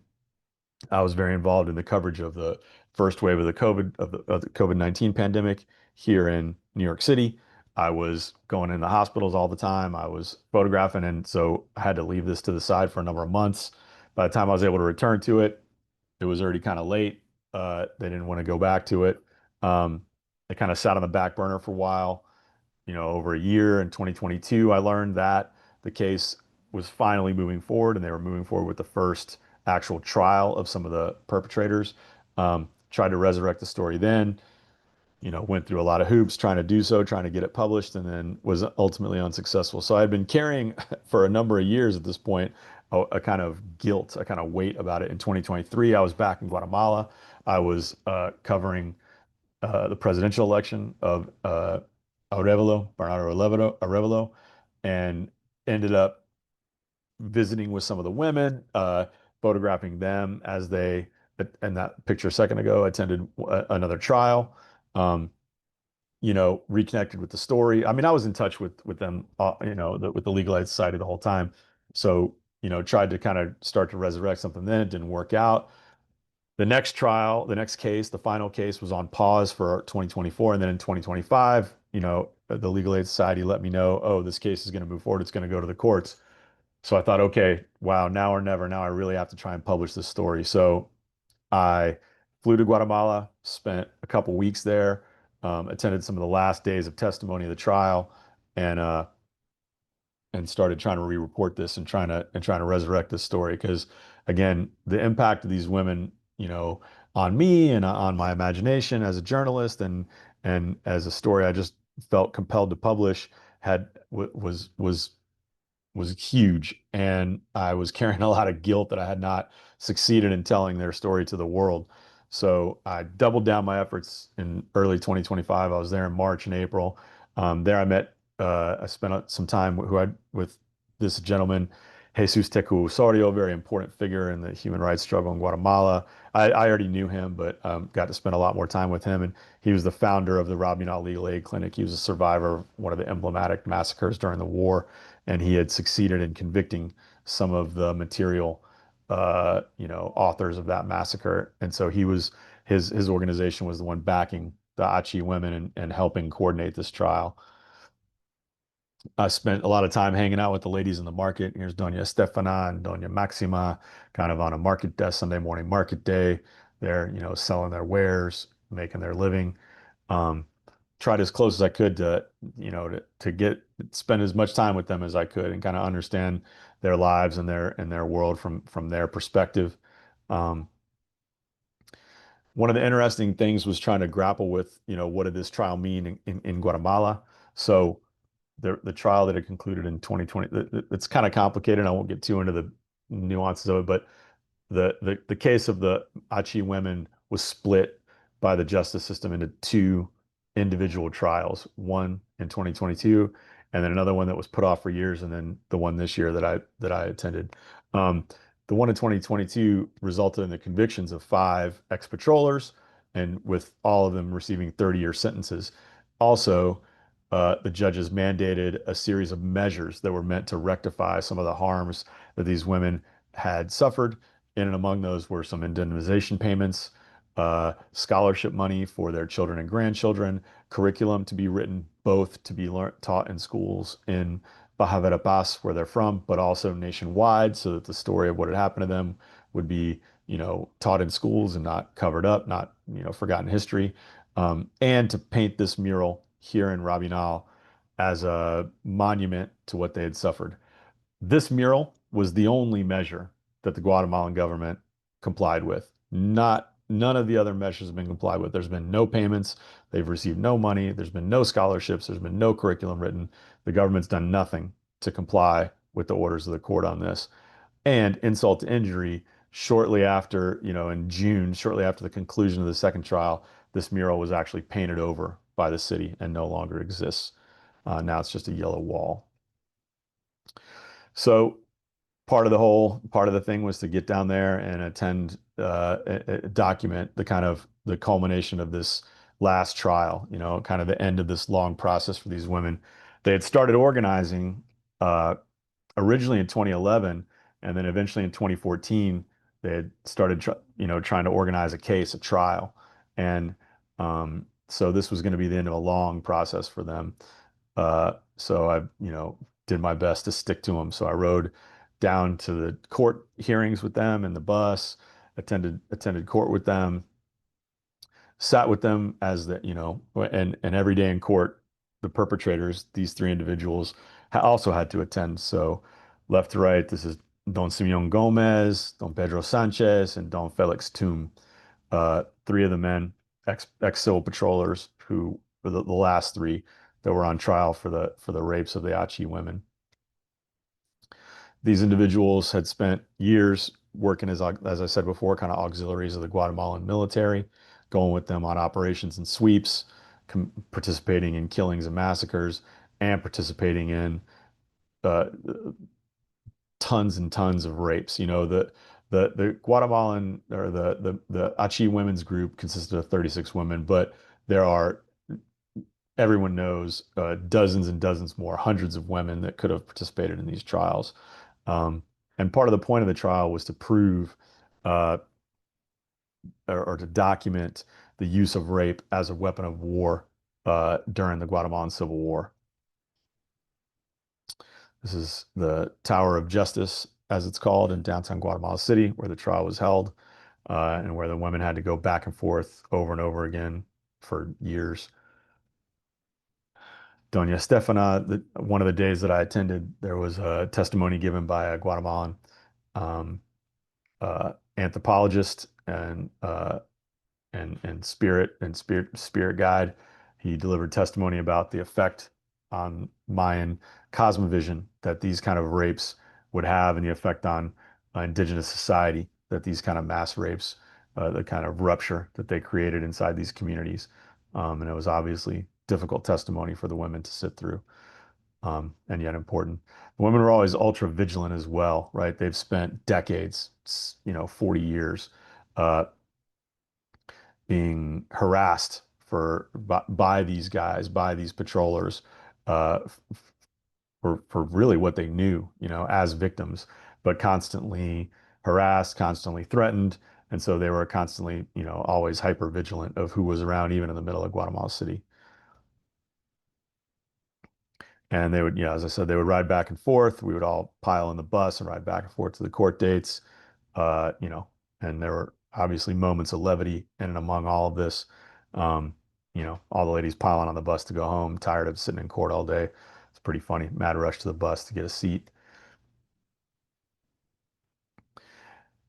I was very involved in the coverage of the first wave of the COVID-19 pandemic here in New York City. I was going in the hospitals all the time. I was photographing, and so I had to leave this to the side for a number of months. By the time I was able to return to it, it was already kind of late. They didn't want to go back to it. It kind of sat on the back burner for a while. Over a year in 2022, I learned that the case was finally moving forward, and they were moving forward with the first actual trial of some of the perpetrators. Tried to resurrect the story then, went through a lot of hoops trying to do so, trying to get it published, and then was ultimately unsuccessful. So I'd been carrying for a number of years at this point a kind of guilt, a kind of weight about it. In 2023, I was back in Guatemala. I was covering the presidential election of Arevalo, and ended up visiting with some of the women, photographing them as they, and that picture a second ago, attended another trial. Um, Reconnected with the story. I mean, I was in touch with them, with the Legal Aid Society the whole time. So, tried to kind of start to resurrect something then. It didn't work out. The next trial, the next case, the final case was on pause for 2024. And then in 2025, the Legal Aid Society let me know, oh, this case is going to move forward. It's going to go to the courts. So I thought, okay, wow, now or never. Now I really have to try and publish this story. So I flew to Guatemala, spent a couple weeks there, attended some of the last days of testimony of the trial, and started trying to re-report this and trying to resurrect this story. Because again, the impact of these women, on me and on my imagination as a journalist and as a story I just felt compelled to publish had was huge. And I was carrying a lot of guilt that I had not succeeded in telling their story to the world. So I doubled down my efforts in early 2025. I was there in March and April. There I spent some time with this gentleman, Jesus Tecu Osorio, a very important figure in the human rights struggle in Guatemala. I already knew him, but got to spend a lot more time with him. And he was the founder of the Rob Not Legal Aid Clinic. He was a survivor of one of the emblematic massacres during the war, and he had succeeded in convicting some of the material, authors of that massacre. And so his organization was the one backing the Achi women and helping coordinate this trial. I spent a lot of time hanging out with the ladies in the market. Here's Doña Estefana and Doña Maxima, kind of on a market desk, Sunday morning market day. They're, selling their wares, making their living. Um, Tried as close as I could to, to spend as much time with them as I could and kind of understand their lives and their world from their perspective. Um, One of the interesting things was trying to grapple with, what did this trial mean in Guatemala? So the trial that had concluded in 2020, it's kind of complicated. I won't get too into the nuances of it, but the case of the Achi women was split by the justice system into two individual trials, one in 2022, and then another one that was put off for years, and then the one this year that I attended. Um, the one in 2022 resulted in the convictions of five ex-patrollers, and with all of them receiving 30-year sentences. Also, the judges mandated a series of measures that were meant to rectify some of the harms that these women had suffered. In and among those were some indemnization payments, scholarship money for their children and grandchildren, curriculum to be written, both to be taught in schools in Baja Verapaz, where they're from, but also nationwide, so that the story of what had happened to them would be, taught in schools and not covered up, not, forgotten history. And to paint this mural here in Rabinal as a monument to what they had suffered. This mural was the only measure that the Guatemalan government complied with. None of the other measures have been complied with. There's been no payments. They've received no money. There's been no scholarships. There's been no curriculum written. The government's done nothing to comply with the orders of the court on this. And insult to injury, shortly after, in June, shortly after the conclusion of the second trial, this mural was actually painted over by the city and no longer exists. Now it's just a yellow wall. So part of the thing was to get down there and attend, document the culmination of this last trial, kind of the end of this long process for these women. They had started organizing uh, originally in 2011, and then eventually in 2014, they had started, trying to organize a case, a trial. And so this was going to be the end of a long process for them. So I, did my best to stick to them. So I rode down to the court hearings with them in the bus, attended court with them, sat with them as and every day in court, the perpetrators, these three individuals, also had to attend. So left to right, this is Don Simeon Gomez, Don Pedro Sanchez, and Don Felix Tum. Three of the men, ex-civil patrollers, who were the last three that were on trial for the rapes of the Achi women. These individuals had spent years working as I said before, kind of auxiliaries of the Guatemalan military, going with them on operations and sweeps, participating in killings and massacres, and participating in uh, tons and tons of rapes. The Guatemalan, or the Achi women's group, consisted of 36 women, but there are, everyone knows, dozens and dozens more, hundreds of women that could have participated in these trials. And part of the point of the trial was to prove, uh, or to document the use of rape as a weapon of war during the Guatemalan Civil War. This is the Tower of Justice, as it's called, in downtown Guatemala City, where the trial was held, and where the women had to go back and forth over and over again for years. Doña Stefana, one of the days that I attended, there was a testimony given by a Guatemalan um, anthropologist and spirit guide. He delivered testimony about the effect on Mayan cosmovision that these kind of rapes would have, and the effect on indigenous society that these kind of mass rapes, the kind of rupture that they created inside these communities. And it was obviously difficult testimony for the women to sit through, and yet important. The women were always ultra vigilant as well, right? They've spent decades, 40 years, uh, being harassed by these guys, by these patrollers, uh, for really what they knew, as victims, but constantly harassed, constantly threatened, and so they were constantly, always hyper vigilant of who was around, even in the middle of Guatemala City. And they would, as I said, they would ride back and forth. We would all pile in the bus and ride back and forth to the court dates, uh, you know, and there were obviously moments of levity in and among all of this. Um, all the ladies piling on the bus to go home, tired of sitting in court all day. It's pretty funny. Mad rush to the bus to get a seat.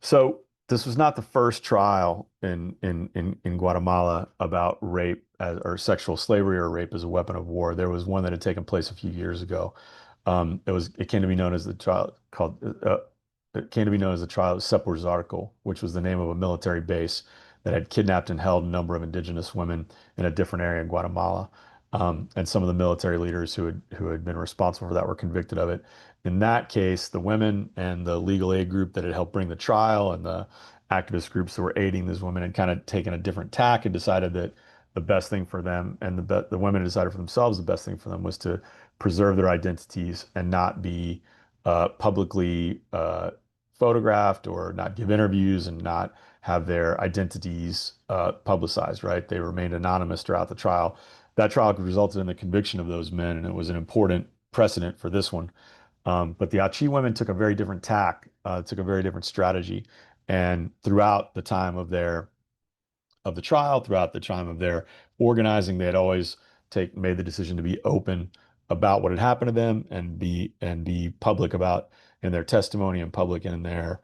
So this was not the first trial in Guatemala about rape or sexual slavery or rape as a weapon of war. There was one that had taken place a few years ago. It came to be known as the trial called it came to be known as the trial of Sepulzarco, which was the name of a military base that had kidnapped and held a number of indigenous women in a different area in Guatemala. And some of the military leaders who had been responsible for that were convicted of it. In that case, the women and the legal aid group that had helped bring the trial and the activist groups that were aiding these women had kind of taken a different tack and decided that the best thing for them, and the women decided for themselves, the best thing for them was to preserve their identities and not be publicly photographed, or not give interviews, and not have their identities publicized, right? They remained anonymous throughout the trial. That trial resulted in the conviction of those men, and it was an important precedent for this one. But the Achi women took a very different tack, took a very different strategy. And throughout the time of the trial, throughout the time of their organizing, they had always made the decision to be open about what had happened to them, and be public about, in their testimony, and public in their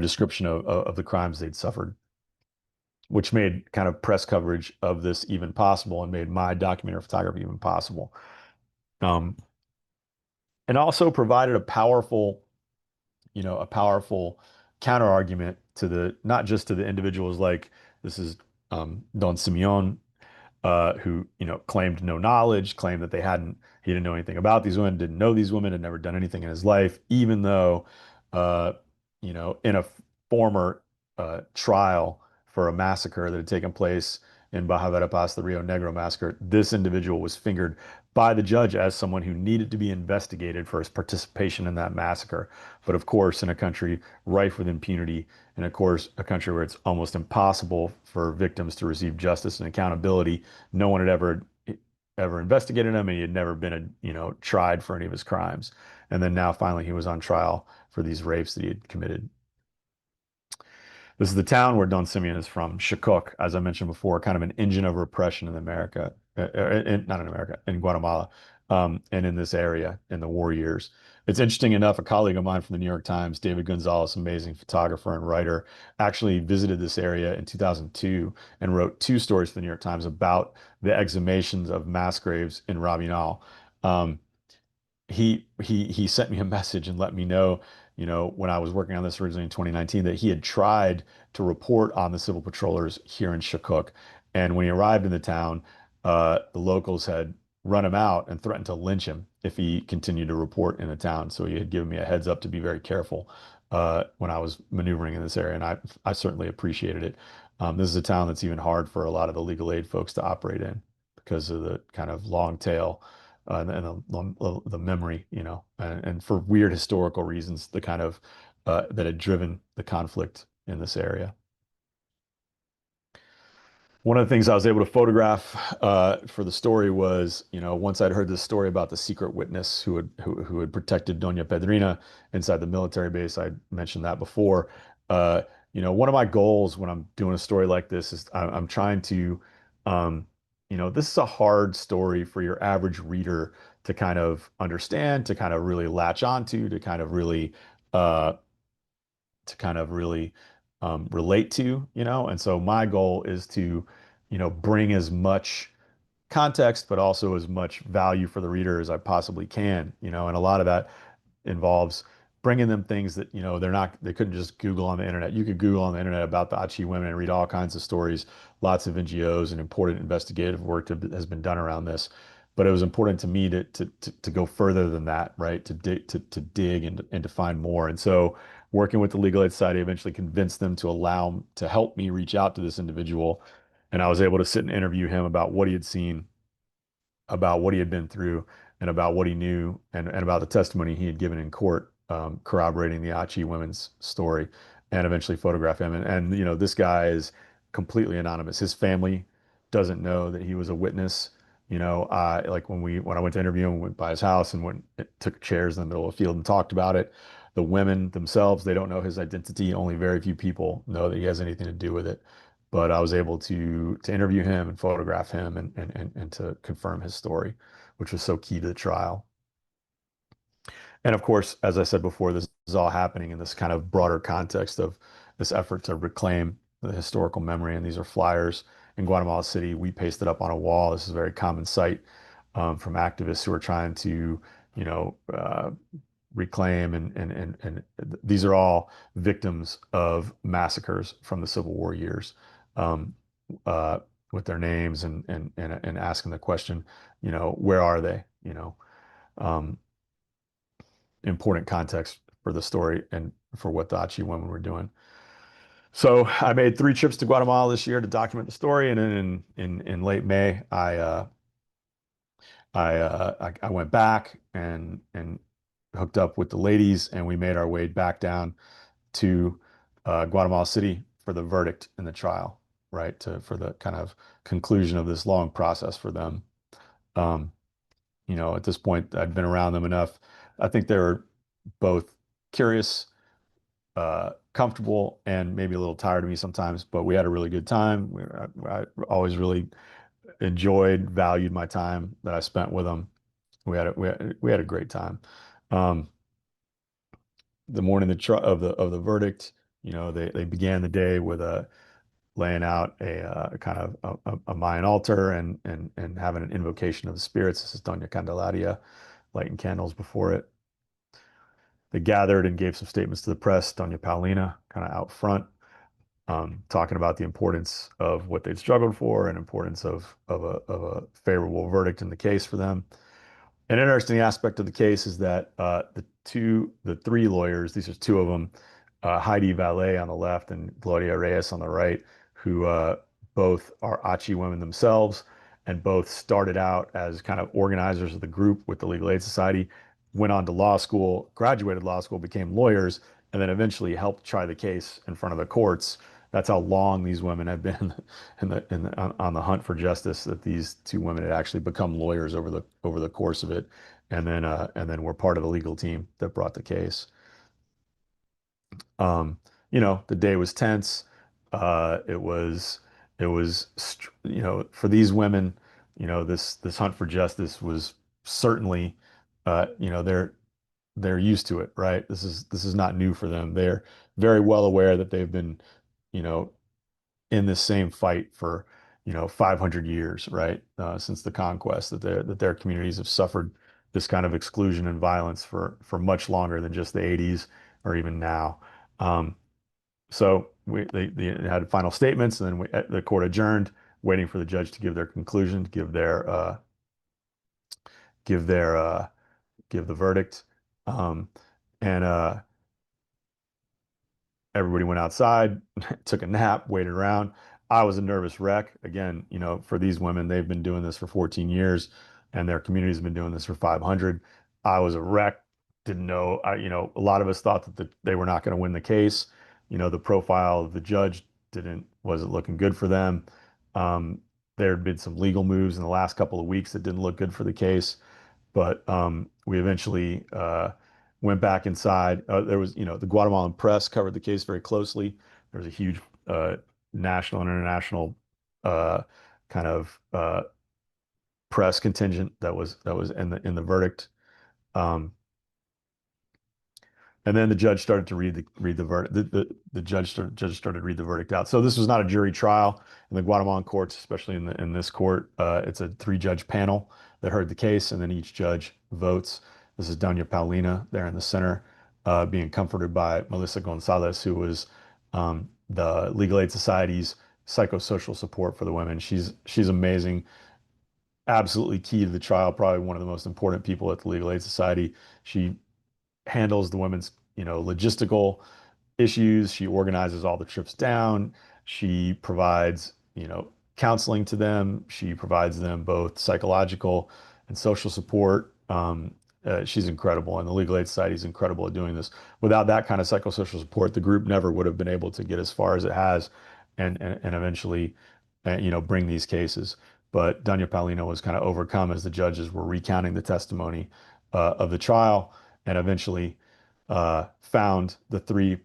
description of the crimes they'd suffered, which made kind of press coverage of this even possible, and made my documentary photography even possible. Um, and also provided a powerful, a powerful counter argument to the not just to the individuals like this is Don Simeon, who claimed no knowledge, claimed that he didn't know anything about these women, didn't know these women, had never done anything in his life, even though uh, in a former trial for a massacre that had taken place in Baja Verapaz, the Rio Negro massacre, this individual was fingered by the judge as someone who needed to be investigated for his participation in that massacre. But of course, in a country rife with impunity, and of course, a country where it's almost impossible for victims to receive justice and accountability, no one had ever investigated him, and he had never been, tried for any of his crimes. And then now finally he was on trial for these rapes that he had committed. This is the town where Don Simeon is from, Shakok, as I mentioned before, kind of an engine of repression in America, not in America, in Guatemala, and in this area in the war years. It's interesting enough, a colleague of mine from the New York Times, David Gonzalez, amazing photographer and writer, actually visited this area in 2002 and wrote two stories for the New York Times about the exhumations of mass graves in Rabinal. Um, he sent me a message and let me know, when I was working on this originally in 2019, that he had tried to report on the civil patrollers here in Shakuk. And when he arrived in the town, the locals had run him out and threatened to lynch him if he continued to report in the town. So he had given me a heads up to be very careful when I was maneuvering in this area, and I certainly appreciated it. This is a town that's even hard for a lot of the legal aid folks to operate in because of the kind of long tail and the memory, and for weird historical reasons, the kind of that had driven the conflict in this area. One of the things I was able to photograph for the story was, once I'd heard this story about the secret witness who had protected Doña Pedrina inside the military base, I mentioned that before. Uh, one of my goals when I'm doing a story like this is I'm trying to, this is a hard story for your average reader to kind of understand, to kind of really latch onto, uh, to kind of really relate to, And so my goal is to, bring as much context, but also as much value for the reader as I possibly can, and a lot of that involves bringing them things that, they couldn't just Google on the internet. You could Google on the internet about the Achi women and read all kinds of stories. Lots of NGOs and important investigative work has been done around this. But it was important to me to go further than that, right? To dig and to find more. And so working with the Legal Aid Society, I eventually convinced them to help me reach out to this individual. And I was able to sit and interview him about what he had seen, about what he had been through, and about what he knew, and about the testimony he had given in court, corroborating the Achi women's story, and eventually photograph him. And this guy is completely anonymous. His family doesn't know that he was a witness. Like when I went to interview him, went by his house and took chairs in the middle of the field and talked about it. The women themselves, they don't know his identity. Only very few people know that he has anything to do with it. But I was able to interview him and photograph him and to confirm his story, which was so key to the trial. And of course, as I said before, this is all happening in this kind of broader context of this effort to reclaim the historical memory. And these are flyers in Guatemala City. We pasted up on a wall. This is a very common sight from activists who are trying to, you know, uh, reclaim and these are all victims of massacres from the Civil War years, um, uh, with their names and asking the question, where are they? Um, Important context for the story and for what the Achi women were doing. So I made 3 trips to Guatemala this year to document the story, and then in late May, I went back and hooked up with the ladies, and we made our way back down to Guatemala City for the verdict in the trial, right? For the kind of conclusion of this long process for them. Um, at this point, I'd been around them enough. I think they were both curious, comfortable, and maybe a little tired of me sometimes, but we had a really good time. I always really enjoyed, valued my time that I spent with them. We had a great time. Um, the morning of the verdict, they began the day with laying out a kind of a Mayan altar and having an invocation of the spirits. This is Doña Candelaria, lighting candles before it. they gathered and gave some statements to the press. Doña Paulina kind of out front, talking about the importance of what they'd struggled for and importance of a favorable verdict in the case for them. An interesting aspect of the case is that the three lawyers, these are two of them, Heidi Valet on the left and Gloria Reyes on the right, who both are Achi women themselves and both started out as kind of organizers of the group with the Legal Aid Society, went on to law school, graduated law school, became lawyers, and then eventually helped try the case in front of the courts. That's how long these women have been on the hunt for justice. That these two women had actually become lawyers over the course of it, and then were part of the legal team that brought the case. Um, the day was tense. It was for these women, this hunt for justice was certainly, they're used to it, right? This is not new for them. They're very well aware that they've been, you know, in this same fight for 500 years, right? Since the conquest, that their communities have suffered this kind of exclusion and violence for much longer than just the 80s or even now. Um, so they had final statements, and then the court adjourned, waiting for the judge to give their conclusion, to give their give the verdict. Um, and Everybody went outside, took a nap, waited around. I was a nervous wreck. Again, for these women, they've been doing this for 14 years, and their community's been doing this for 500. I was a wreck. Didn't know. A lot of us thought that they were not going to win the case. The profile of the judge wasn't looking good for them. Um, there had been some legal moves in the last couple of weeks that didn't look good for the case. But we eventually went back inside. There was, the Guatemalan press covered the case very closely. There was a huge national and international uh, kind of press contingent that was in the verdict. Um, and then the judge started to read the verdict. The judge started to read the verdict out. So this was not a jury trial in the Guatemalan courts, especially in this court. It's a three-judge panel that heard the case, and then each judge votes. This is Doña Paulina there in the center, being comforted by Melissa Gonzalez, who was the Legal Aid Society's psychosocial support for the women. She's amazing, absolutely key to the trial. Probably one of the most important people at the Legal Aid Society. She handles the women's, logistical issues. She organizes all the trips down. She provides, counseling to them. She provides them both psychological and social support. She's incredible, and the Legal Aid Society is incredible at doing this. Without that kind of psychosocial support, the group never would have been able to get as far as it has, and eventually, bring these cases. But Doña Paulina was kind of overcome as the judges were recounting the testimony of the trial, and eventually found the three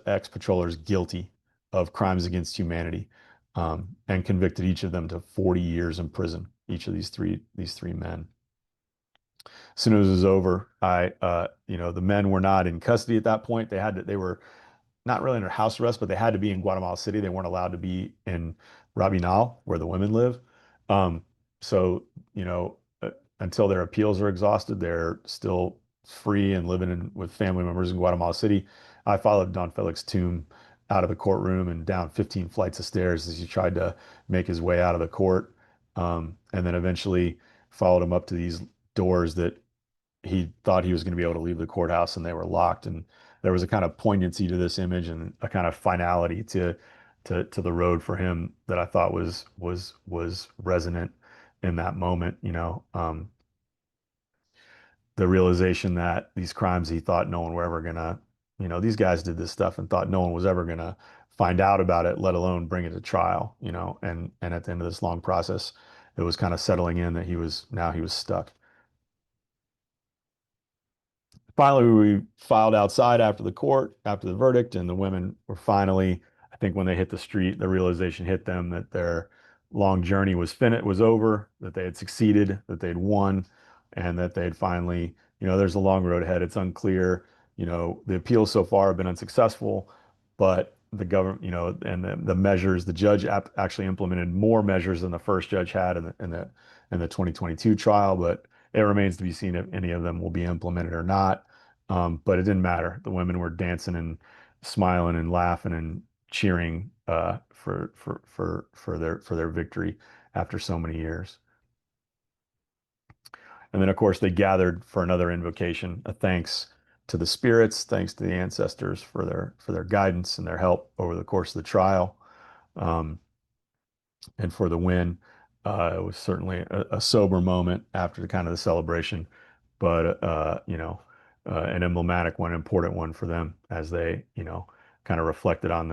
ex-patrollers guilty of crimes against humanity, and convicted each of them to 40 years in prison. Each of these three men. As soon as it was over, the men were not in custody at that point. They were not really under house arrest, but they had to be in Guatemala City. They weren't allowed to be in Rabinal, where the women live. Um, so, until their appeals are exhausted, they're still free and living with family members in Guatemala City. I followed Don Felix Toom out of the courtroom and down 15 flights of stairs as he tried to make his way out of the court. And then eventually followed him up to these doors that he thought he was going to be able to leave the courthouse, and they were locked. And there was a kind of poignancy to this image and a kind of finality to the road for him that I thought was resonant in that moment. The realization that these crimes he thought no one were ever gonna, these guys did this stuff and thought no one was ever gonna find out about it, let alone bring it to trial. And at the end of this long process, it was kind of settling in that he was stuck. Finally, we filed outside after the verdict, and the women were finally, I think when they hit the street, the realization hit them that their long journey was over, that they had succeeded, that they'd won, and that they'd finally, there's a long road ahead. It's unclear, the appeals so far have been unsuccessful, but the government, and the measures, the judge actually implemented more measures than the first judge had in the 2022 trial, but it remains to be seen if any of them will be implemented or not. But it didn't matter. The women were dancing and smiling and laughing and cheering for their victory after so many years. And then, of course, they gathered for another invocation, a thanks to the spirits, thanks to the ancestors for their guidance and their help over the course of the trial, um, and for the win. It was certainly a sober moment after the kind of the celebration, but an emblematic one, important one for them as they kind of reflected on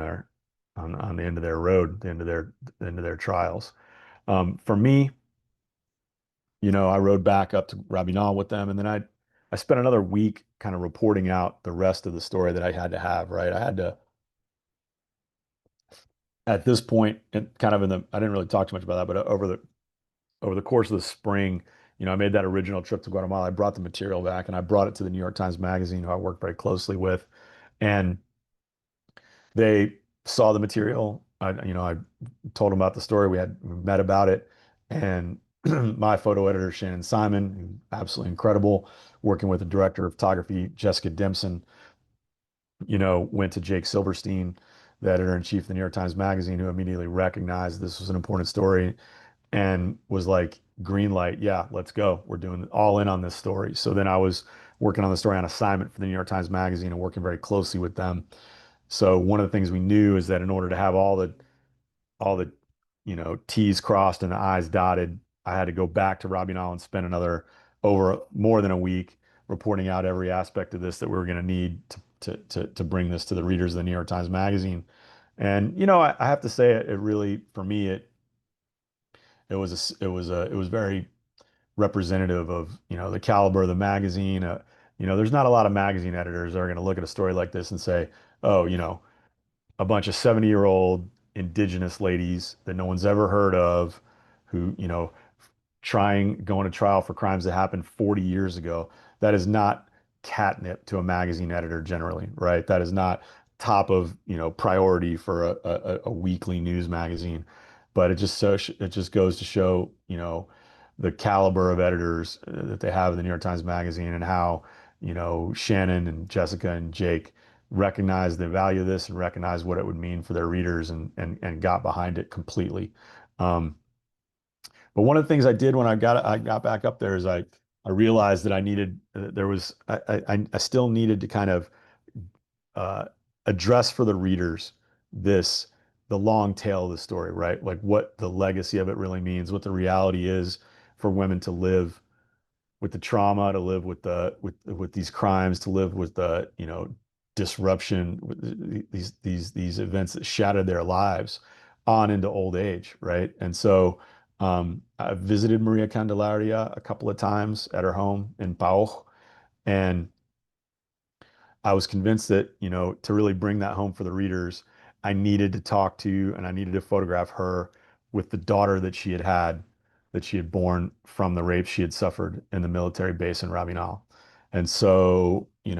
on the end of their road, the end of their trials. For me, I rode back up to Rabinal with them, and then I spent another week kind of reporting out the rest of the story that I had to have, right? I had to, at this point, and kind of I didn't really talk too much about that, but over the course of the spring, I made that original trip to Guatemala. I brought the material back and I brought it to the New York Times Magazine, who I worked very closely with, and they saw the material. I told them about the story. We met about it, and my photo editor, Shannon Simon, absolutely incredible, working with the director of photography, Jessica Dempson, went to Jake Silverstein, the editor-in-chief of the New York Times Magazine, who immediately recognized this was an important story and was like, green light, yeah, let's go. We're doing all in on this story. So then I was working on the story on assignment for the New York Times Magazine and working very closely with them. So one of the things we knew is that in order to have all the T's crossed and the I's dotted, I had to go back to Robinal and spend another over more than a week reporting out every aspect of this that we were going to need to bring this to the readers of the New York Times Magazine. And I have to say it really, for me, it was very representative of the caliber of the magazine. There's not a lot of magazine editors that are going to look at a story like this and say, oh, a bunch of 70-year-old indigenous ladies that no one's ever heard of, who going to trial for crimes that happened 40 years ago. That is not catnip to a magazine editor generally, right? That is not top of priority for a weekly news magazine. But it just goes to show the caliber of editors that they have in the New York Times Magazine, and how Shannon and Jessica and Jake recognized the value of this and recognized what it would mean for their readers, and got behind it completely. Um, but one of the things I did when I got back up there is I realized that I needed there was I still needed to kind of uh, address for the readers this the long tail of the story, right? Like what the legacy of it really means, what the reality is for women to live with the trauma, to live with with these crimes, to live with the disruption, with these events that shattered their lives on into old age, right? And so I've visited Maria Candelaria a couple of times at her home in Pau, and I was convinced that, to really bring that home for the readers, I needed to talk to and I needed to photograph her with the daughter that she had born from the rape she had suffered in the military base in Rabinal. And so, with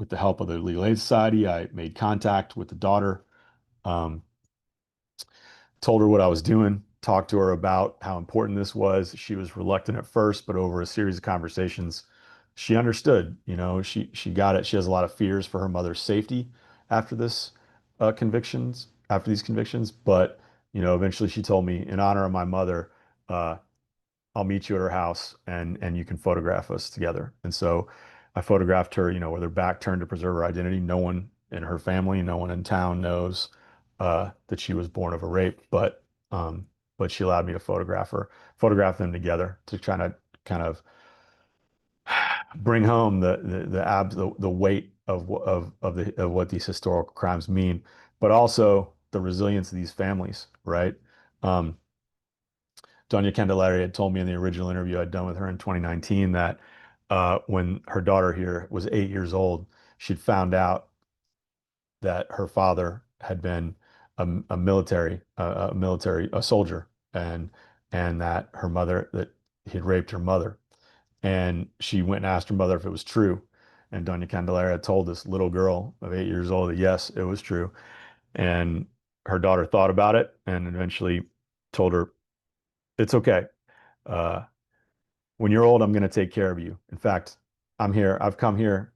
the help of the Legal Aid Society, I made contact with the daughter. Um, Told her what I was doing, talked to her about how important this was. She was reluctant at first, but over a series of conversations, she understood. She got it. She has a lot of fears for her mother's safety after after these convictions. But eventually she told me, in honor of my mother, uh, I'll meet you at her house, and you can photograph us together. And so I photographed her, with her back turned to preserve her identity. No one in her family, no one in town knows that she was born of a rape, but she allowed me to photograph them together to try to kind of bring home the weight of what these historical crimes mean, but also the resilience of these families, right? Um, Doña Candelaria had told me in the original interview I'd done with her in 2019 that when her daughter here was 8 years old, she'd found out that her father had been a soldier, and that her mother that he'd raped her mother, and she went and asked her mother if it was true, and Doña Candelaria told this little girl of 8 years old that yes, it was true, and her daughter thought about it and eventually told her, it's okay. Uh, when you're old, I'm going to take care of you. In fact, I'm here. I've come here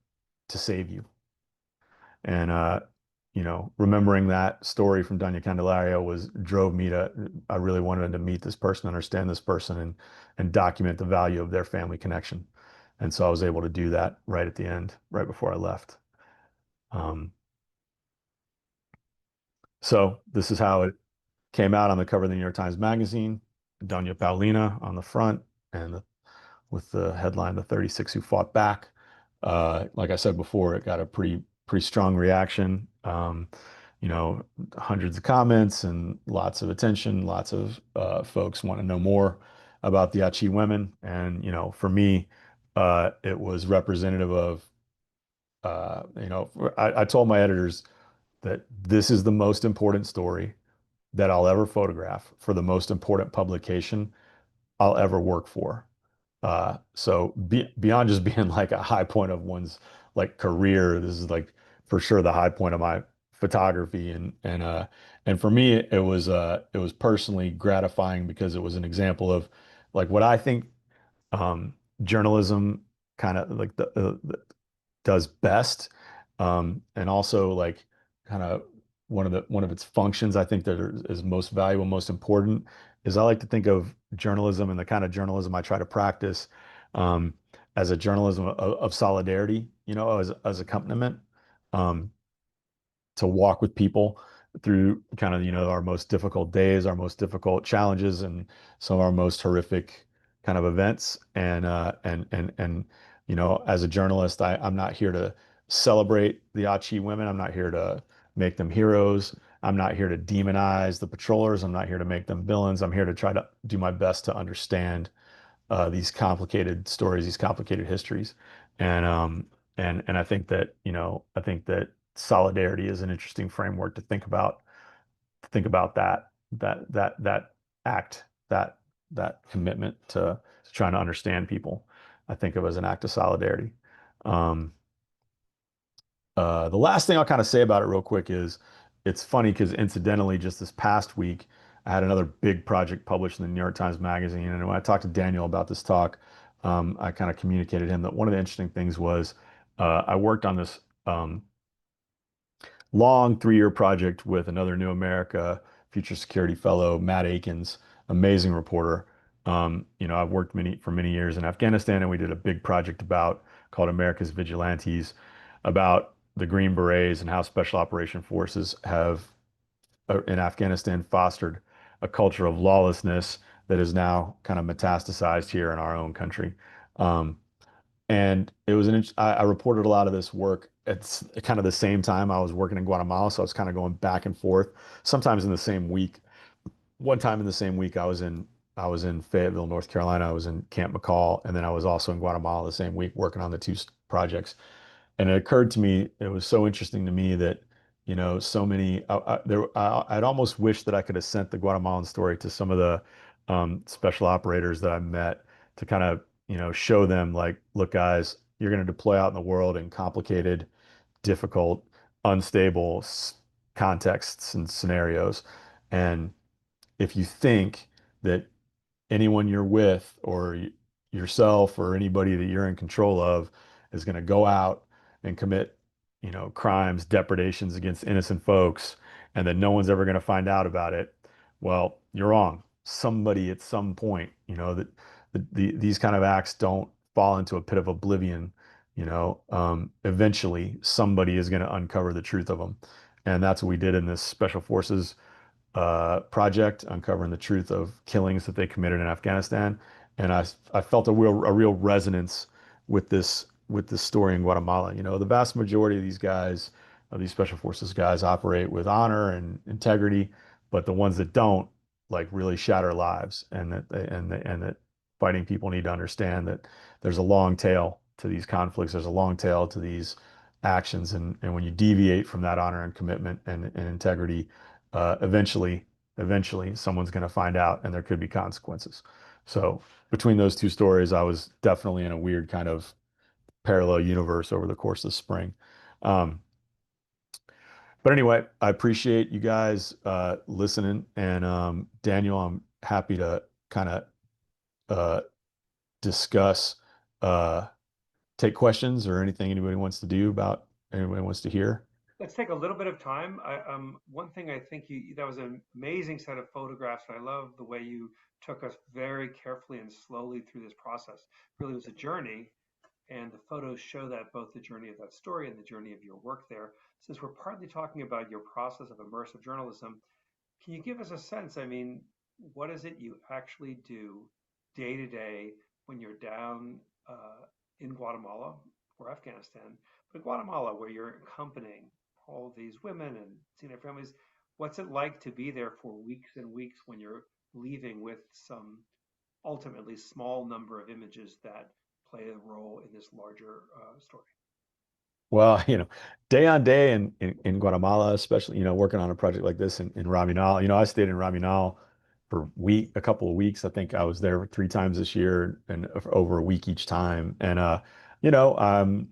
to save you. And remembering that story from Doña Candelaria was drove me to, I really wanted to meet this person, understand this person, and document the value of their family connection. And so I was able to do that right at the end, right before I left. Um, so this is how it came out on the cover of the New York Times Magazine, Doña Paulina on the front, and with the headline, "The 36 Who Fought Back." Like I said before, it got a pretty strong reaction. You know, hundreds of comments and lots of attention. Lots of folks want to know more about the Achi women. And for me, it was representative of I told my editors that this is the most important story that I'll ever photograph for the most important publication I'll ever work for. So beyond just being like a high point of one's like career, this is like for sure the high point of my photography. And for me, it was personally gratifying because it was an example of like what I think um, journalism kind of like does best, and also like kind of one of its functions I think that is most valuable, most important is I like to think of journalism and the kind of journalism I try to practice as a journalism of solidarity, as accompaniment, um, to walk with people through kind of, our most difficult days, our most difficult challenges, and some of our most horrific kind of events. And as a journalist, I'm not here to celebrate the Achi women. I'm not here to make them heroes. I'm not here to demonize the patrollers. I'm not here to make them villains. I'm here to try to do my best to understand these complicated stories, these complicated histories. And I think that, solidarity is an interesting framework to think about that act, that commitment to trying to understand people. I think of as an act of solidarity. Um, the last thing I'll kind of say about it real quick is it's funny because incidentally, just this past week, I had another big project published in the New York Times Magazine. And when I talked to Daniel about this talk, I kind of communicated to him that one of the interesting things was I worked on this long 3-year project with another New America Future Security Fellow, Matt Akins, amazing reporter. I've worked for many years in Afghanistan, and we did a big project called America's Vigilantes, about the Green Berets and how Special Operation Forces have in Afghanistan fostered a culture of lawlessness that is now kind of metastasized here in our own country. Um, and it was I reported a lot of this work at kind of the same time I was working in Guatemala. So I was kind of going back and forth, sometimes in the same week. One time in the same week, I was in Fayetteville, North Carolina. I was in Camp McCall, and then I was also in Guatemala the same week working on the two projects. And it occurred to me, it was so interesting to me that, so many, I'd almost wish that I could have sent the Guatemalan story to some of the special operators that I met to kind of, show them like, look, guys, you're going to deploy out in the world in complicated, difficult, unstable contexts and scenarios. And if you think that anyone you're with or yourself or anybody that you're in control of is going to go out and commit, crimes, depredations against innocent folks, and that no one's ever going to find out about it. Well, you're wrong. Somebody at some point, these kind of acts don't fall into a pit of oblivion. Eventually somebody is going to uncover the truth of them. And that's what we did in this special forces project, uncovering the truth of killings that they committed in Afghanistan. And I felt a real resonance with this story in Guatemala. The vast majority of these guys, of these special forces guys, operate with honor and integrity, but the ones that don't, like, really shatter lives, and that fighting people need to understand that there's a long tail to these conflicts. There's a long tail to these actions, and when you deviate from that honor and commitment and integrity, eventually someone's going to find out and there could be consequences. So between those two stories, I was definitely in a weird kind of parallel universe over the course of spring. Um, but anyway, I appreciate you guys listening. And Daniel, I'm happy to kind of uh, discuss uh, take questions or anything anybody wants to do about anybody wants to hear. Let's take a little bit of time. One thing I think that was an amazing set of photographs. And I love the way you took us very carefully and slowly through this process. Really was a journey, and the photos show that both the journey of that story and the journey of your work there. Since we're partly talking about your process of immersive journalism, can you give us a sense? I mean, what is it you actually do day to day when you're down in Guatemala or Afghanistan, but Guatemala, where you're accompanying all these women and seeing their families? What's it like to be there for weeks and weeks when you're leaving with some ultimately small number of images that play a role in this larger story? Well, day on day in Guatemala, especially, working on a project like this in Raminal, I stayed in Raminal for a couple of weeks. I think I was there 3 times this year and for over a week each time. And, I'm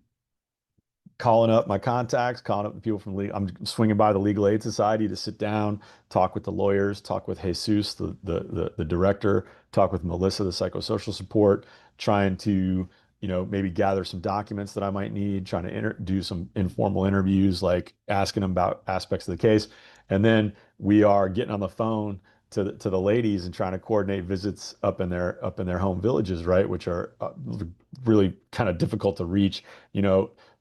calling up my contacts, calling up the people from legal. I'm swinging by the Legal Aid Society to sit down, talk with the lawyers, talk with Jesus, the director, talk with Melissa, the psychosocial support, trying to, maybe gather some documents that I might need, trying to do some informal interviews, like asking them about aspects of the case. And then we are getting on the phone to the ladies and trying to coordinate visits up in their home villages, right, which are really kind of difficult to reach.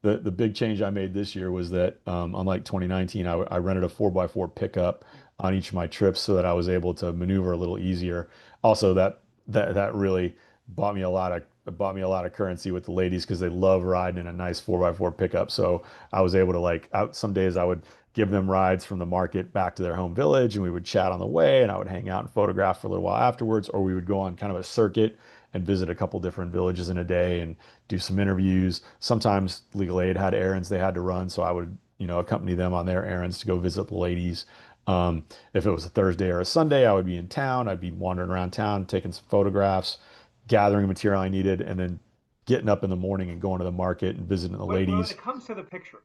The big change I made this year was that unlike 2019, I rented a 4x4 pickup on each of my trips so that I was able to maneuver a little easier. Also, that really bought me a lot of currency with the ladies because they love riding in a nice 4x4 pickup. So I was able to like out some days I would give them rides from the market back to their home village, and we would chat on the way, and I would hang out and photograph for a little while afterwards, or we would go on kind of a circuit and visit a couple different villages in a day and do some interviews. Sometimes legal aid had errands they had to run, so I would, accompany them on their errands to go visit the ladies. If it was a Thursday or a Sunday, I would be in town. I'd be wandering around town, taking some photographs, gathering the material I needed, and then getting up in the morning and going to the market and visiting the When ladies. it comes to the pictures,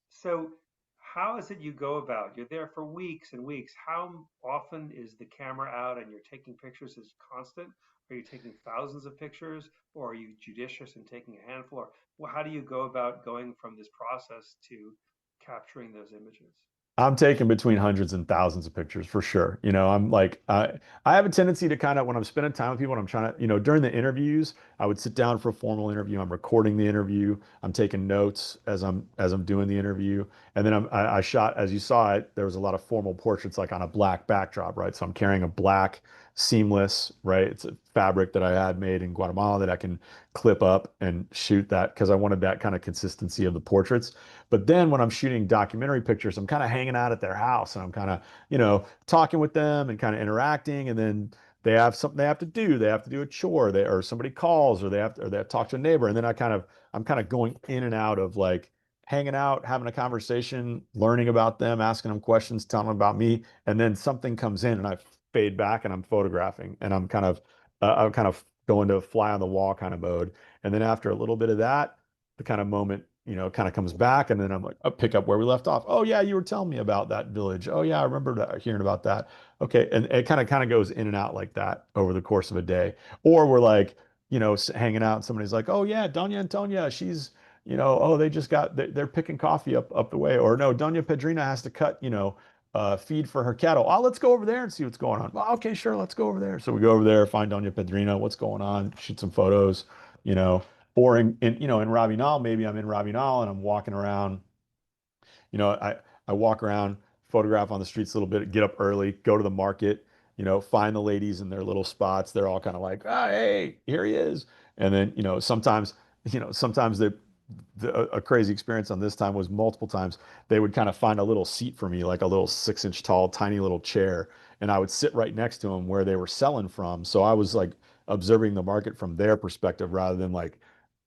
so how is it you go about? You're there for weeks and weeks. How often is the camera out and you're taking pictures? Is constant? Are you taking thousands of pictures, or are you judicious in taking a handful? Or well, how do you go about going from this process to capturing those images? I'm taking between hundreds and thousands of pictures for sure. I'm like, I have a tendency to kind of, when I'm spending time with people and I'm trying to, during the interviews, I would sit down for a formal interview. I'm recording the interview. I'm taking notes as I'm doing the interview. And then I shot, as you saw it, there was a lot of formal portraits like on a black backdrop, right? So I'm carrying a black seamless, right? It's a fabric that I had made in Guatemala that I can clip up and shoot that because I wanted that kind of consistency of the portraits. But then when I'm shooting documentary pictures, I'm kind of hanging out at their house and I'm kind of, talking with them and kind of interacting. And then they have something they have to do. They have to do a chore. Or somebody calls, or they have to talk to a neighbor. And then I'm kind of going in and out of like hanging out, having a conversation, learning about them, asking them questions, telling them about me. And then something comes in and I fade back and I'm photographing and I'm kind of going to fly on the wall kind of mode. And then after a little bit of that, the kind of moment, kind of comes back, and then I'm like, I'll pick up where we left off. Oh yeah, you were telling me about that village. Oh yeah, I remember hearing about that. Okay, and it kind of goes in and out like that over the course of a day. Or we're like, hanging out, and somebody's like, oh yeah, Doña Antonia, she's, oh they just they're picking coffee up the way. Or no, Doña Pedrina has to cut, feed for her cattle. Oh, let's go over there and see what's going on. Well, okay, sure, let's go over there. So we go over there, find Doña Pedrina, what's going on, shoot some photos, you know. Or in Rabinal, maybe I'm in Rabinal and I'm walking around, I walk around, photograph on the streets a little bit, get up early, go to the market, find the ladies in their little spots. They're all kind of like, ah, hey, here he is. And then, sometimes a crazy experience on this time was multiple times they would kind of find a little seat for me, like a little 6-inch tall, tiny little chair, and I would sit right next to them where they were selling from. So I was like observing the market from their perspective rather than like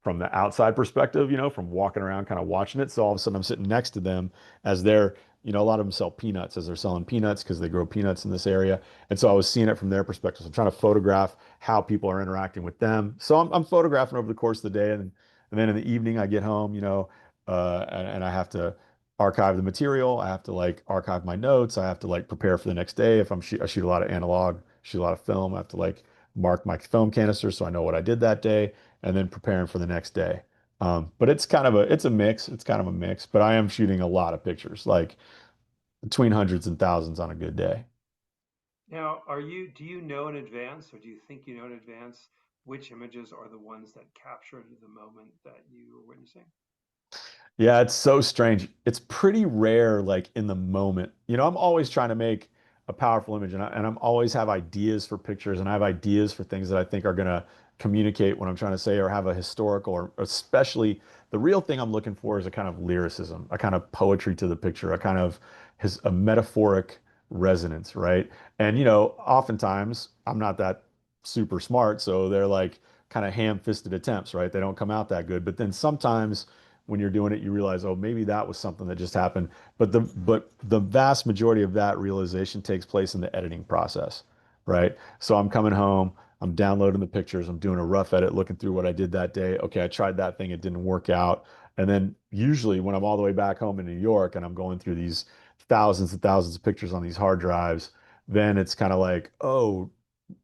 from the outside perspective, from walking around kind of watching it. So all of a sudden I'm sitting next to them as they're, a lot of them sell peanuts as they're selling peanuts because they grow peanuts in this area. And so I was seeing it from their perspective. So I'm trying to photograph how people are interacting with them. So I'm photographing over the course of the day. And then in the evening I get home, and I have to archive the material. I have to like archive my notes. I have to like prepare for the next day. If I shoot a lot of analog, shoot a lot of film, I have to like mark my film canister so I know what I did that day, and then preparing for the next day. But it's a mix. It's kind of a mix. But I am shooting a lot of pictures, like between hundreds and thousands on a good day. Now, do you know in advance, or do you think you know in advance, which images are the ones that captured the moment that you were witnessing? Yeah, it's so strange. It's pretty rare, like in the moment. I'm always trying to make a powerful image, and I'm always have ideas for pictures, and I have ideas for things that I think are gonna communicate what I'm trying to say, or have a historical, or especially the real thing I'm looking for is a kind of lyricism, a kind of poetry to the picture, a kind of a metaphoric resonance, right? And oftentimes I'm not that super smart, so they're like kind of ham-fisted attempts, right? They don't come out that good. But then sometimes when you're doing it, you realize, oh, maybe that was something that just happened. But the vast majority of that realization takes place in the editing process, right? So I'm coming home, I'm downloading the pictures, I'm doing a rough edit, looking through what I did that day. Okay, I tried that thing, it didn't work out. And then usually when I'm all the way back home in New York and I'm going through these thousands and thousands of pictures on these hard drives, then it's kind of like, oh,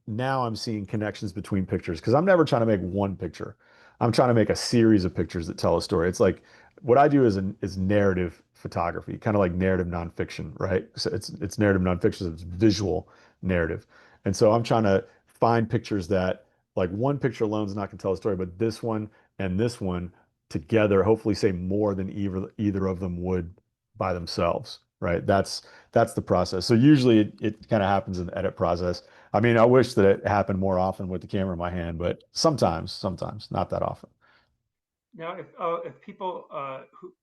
now I'm seeing connections between pictures because I'm never trying to make one picture. I'm trying to make a series of pictures that tell a story. It's like what I do is narrative photography, kind of like narrative nonfiction, right? So it's narrative nonfiction, so it's visual narrative. And so I'm trying to find pictures that like one picture alone is not going to tell a story, but this one and this one together hopefully say more than either of them would by themselves, right? That's the process. So usually it kind of happens in the edit process. I mean, I wish that it happened more often with the camera in my hand, but sometimes, not that often. Now, if people who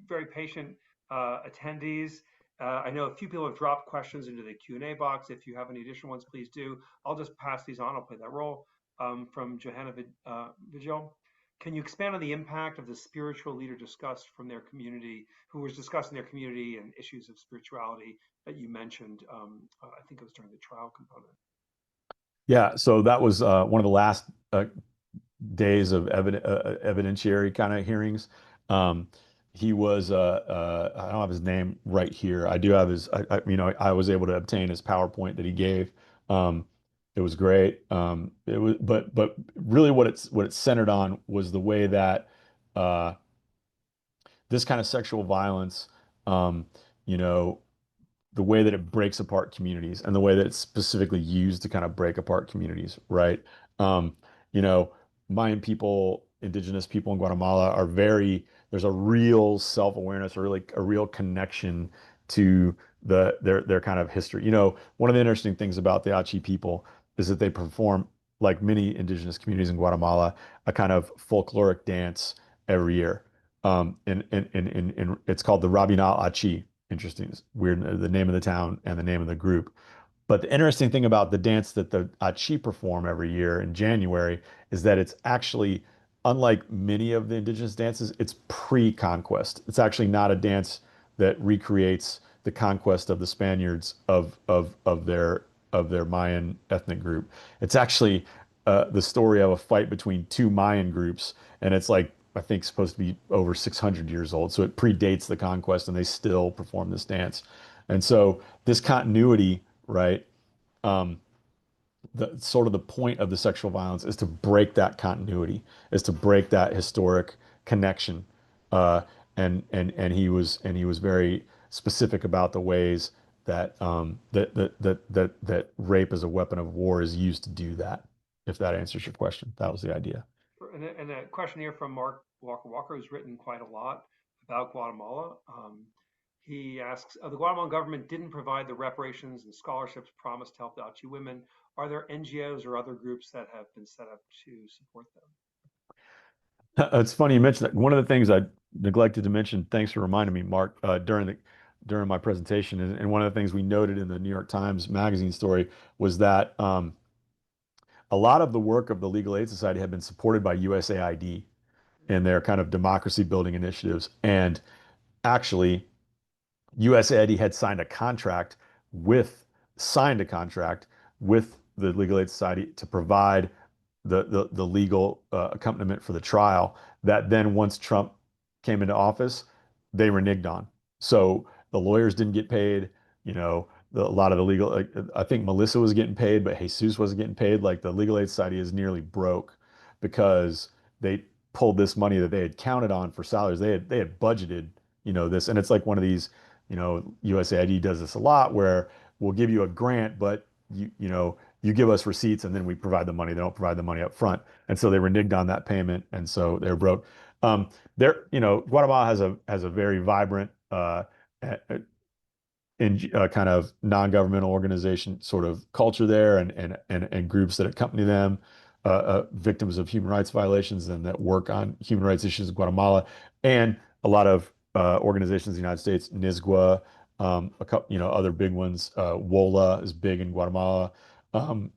very patient attendees, I know a few people have dropped questions into the Q&A box. If you have any additional ones, please do. I'll just pass these on. I'll play that role from Johanna Vigil. Can you expand on the impact of the spiritual leader discussed from their community, who was discussing their community and issues of spirituality that you mentioned? I think it was during the trial component. Yeah, so that was one of the last days of evidentiary kind of hearings. Um, he was I don't have his name right here. I do have his. I was able to obtain his PowerPoint that he gave. It was great. It was, but really, what it's centered on was the way that uh, this kind of sexual violence, um, you know, the way that it breaks apart communities and the way that it's specifically used to kind of break apart communities, right? Um, you know, Mayan people, indigenous people in Guatemala are there's a real self-awareness, or really a real connection to their kind of history. One of the interesting things about the Achi people is that they perform, like many indigenous communities in Guatemala, a kind of folkloric dance every year. It's called the Rabinal Achi. Interesting. It's weird, the name of the town and the name of the group. But the interesting thing about the dance that the Achi perform every year in January is that it's actually, unlike many of the indigenous dances, it's pre-conquest. It's actually not a dance that recreates the conquest of the Spaniards of their Mayan ethnic group. It's actually the story of a fight between two Mayan groups, and it's like I think supposed to be over 600 years old. So it predates the conquest, and they still perform this dance. And so this continuity, right? Um, the sort of the point of the sexual violence is to break that continuity, is to break that historic connection. Uh, and he was very specific about the ways that rape as a weapon of war is used to do that. If that answers your question, that was the idea. And a question here from Mark Walker, who's written quite a lot about Guatemala. He asks, the Guatemalan government didn't provide the reparations and scholarships promised to help the Achi women. Are there NGOs or other groups that have been set up to support them? It's funny you mentioned that. One of the things I neglected to mention, thanks for reminding me, Mark, during my presentation, and one of the things we noted in the New York Times Magazine story was that a lot of the work of the Legal Aid Society had been supported by USAID in their kind of democracy building initiatives. And actually, USAID had with signed a contract with the Legal Aid Society to provide the legal accompaniment for the trial that then once Trump came into office, they reneged on. So the lawyers didn't get paid, a lot of the legal, like, I think Melissa was getting paid, but Jesus wasn't getting paid. Like the Legal Aid Society is nearly broke because they pulled this money that they had counted on for salaries. They had budgeted, this, and it's like one of these, USAID does this a lot where we'll give you a grant, but you give us receipts and then we provide the money. They don't provide the money up front. And so they reneged on that payment, and so they're broke. Guatemala has a very vibrant in kind of non-governmental organization sort of culture there, and groups that accompany them, victims of human rights violations and that work on human rights issues in Guatemala, and a lot of organizations in the United States, NISGWA, a couple, other big ones. WOLA is big in Guatemala. Um,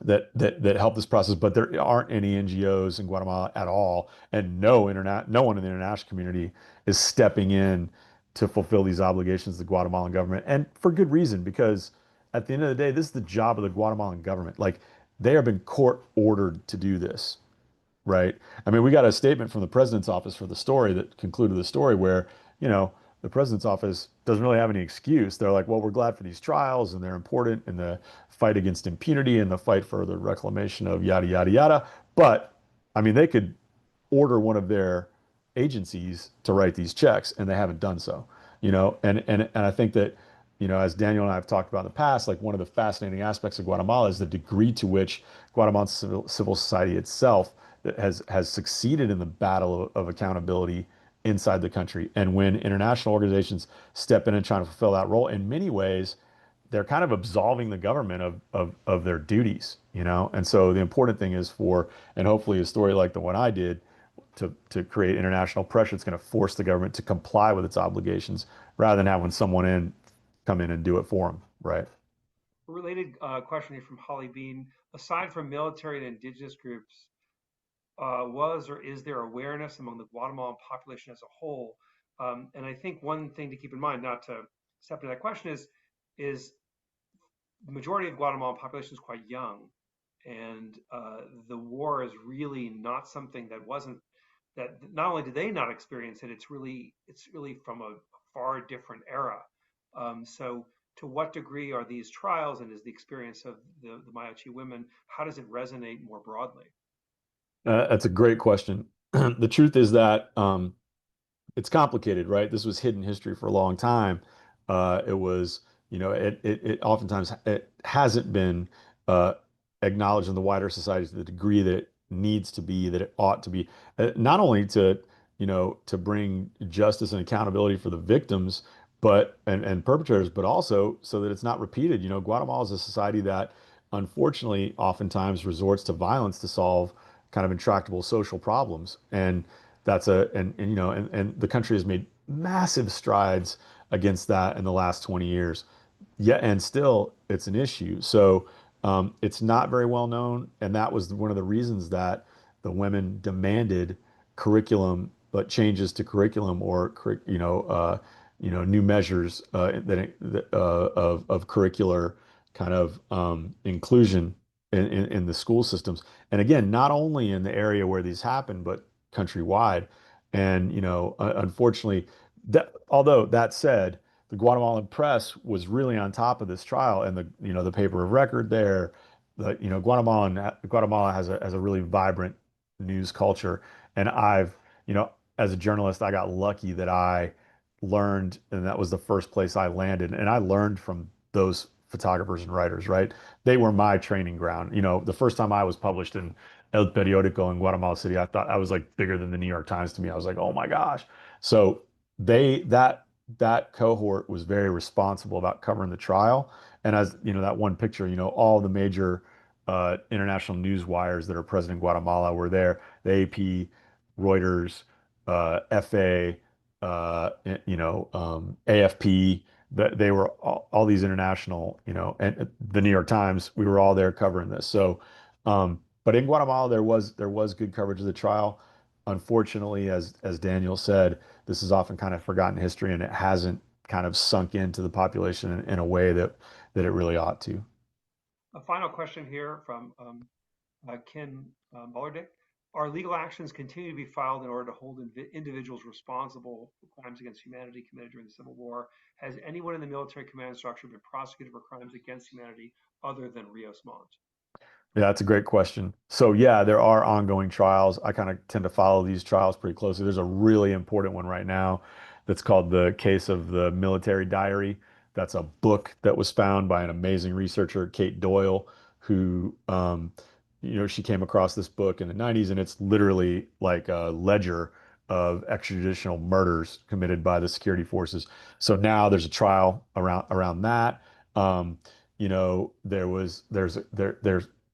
that help this process, but there aren't any NGOs in Guatemala at all, and no one in the international community is stepping in to fulfill these obligations to the Guatemalan government, and for good reason, because at the end of the day, this is the job of the Guatemalan government. Like, they have been court ordered to do this, right? I mean, we got a statement from the president's office for the story that concluded the story where, you know, the president's office doesn't really have any excuse. They're like, well, we're glad for these trials and they're important in the fight against impunity and the fight for the reclamation of yada, yada, yada. But I mean, they could order one of their agencies to write these checks, and they haven't done so. And I think that, as Daniel and I have talked about in the past, like one of the fascinating aspects of Guatemala is the degree to which Guatemalan civil society itself has succeeded in the battle of accountability inside the country. And when international organizations step in and try to fulfill that role, in many ways, they're kind of absolving the government of their duties, And so the important thing is and hopefully a story like the one I did, to create international pressure. It's going to force the government to comply with its obligations rather than having someone come in and do it for them, right? A related question here from Holly Bean. Aside from military and indigenous groups, was or is there awareness among the Guatemalan population as a whole? And I think one thing to keep in mind, not to step into that question, is the majority of Guatemalan population is quite young, and the war is really not something that wasn't that. Not only did they not experience it, it's really from a far different era. So, to what degree are these trials, and is the experience of the Mayachi women, how does it resonate more broadly? That's a great question. The truth is that it's complicated, right? This was hidden history for a long time. It was, it oftentimes it hasn't been uh, acknowledged in the wider society to the degree that it needs to be, that it ought to be, not only to bring justice and accountability for the victims, and perpetrators, but also so that it's not repeated. Guatemala is a society that unfortunately oftentimes resorts to violence to solve kind of intractable social problems. And the country has made massive strides against that in the last 20 years. Yeah, and still it's an issue. So it's not very well known, and that was one of the reasons that the women demanded curriculum, but changes to curriculum, or new measures of curricular kind of inclusion in the school systems. And again, not only in the area where these happen, but countrywide. And unfortunately, although that said, the Guatemalan press was really on top of this trial, and the paper of record there. Guatemala has a really vibrant news culture, and as a journalist, I got lucky that I learned, and that was the first place I landed, and I learned from those photographers and writers, right? They were my training ground. The first time I was published in El Periódico in Guatemala City, I thought I was like bigger than the New York Times to me. I was like, oh my gosh. So that cohort was very responsible about covering the trial. And as that one picture, all the major international news wires that are present in Guatemala were there. The AP, Reuters, FA, AFP. That they were all these international, and the New York Times. We were all there covering this. So, but in Guatemala, there was good coverage of the trial. Unfortunately, as Daniel said, this is often kind of forgotten history, and it hasn't kind of sunk into the population in a way that it really ought to. A final question here from Ken Mullerdick. Are legal actions continue to be filed in order to hold individuals responsible for crimes against humanity committed during the Civil War? Has anyone in the military command structure been prosecuted for crimes against humanity other than Rios Montt? Yeah, that's a great question. So yeah, there are ongoing trials. I kind of tend to follow these trials pretty closely. There's a really important one right now that's called the case of the military diary. That's a book that was found by an amazing researcher, Kate Doyle, who she came across this book in the 90s, and it's literally like a ledger of extrajudicial murders committed by the security forces. So now there's a trial around that.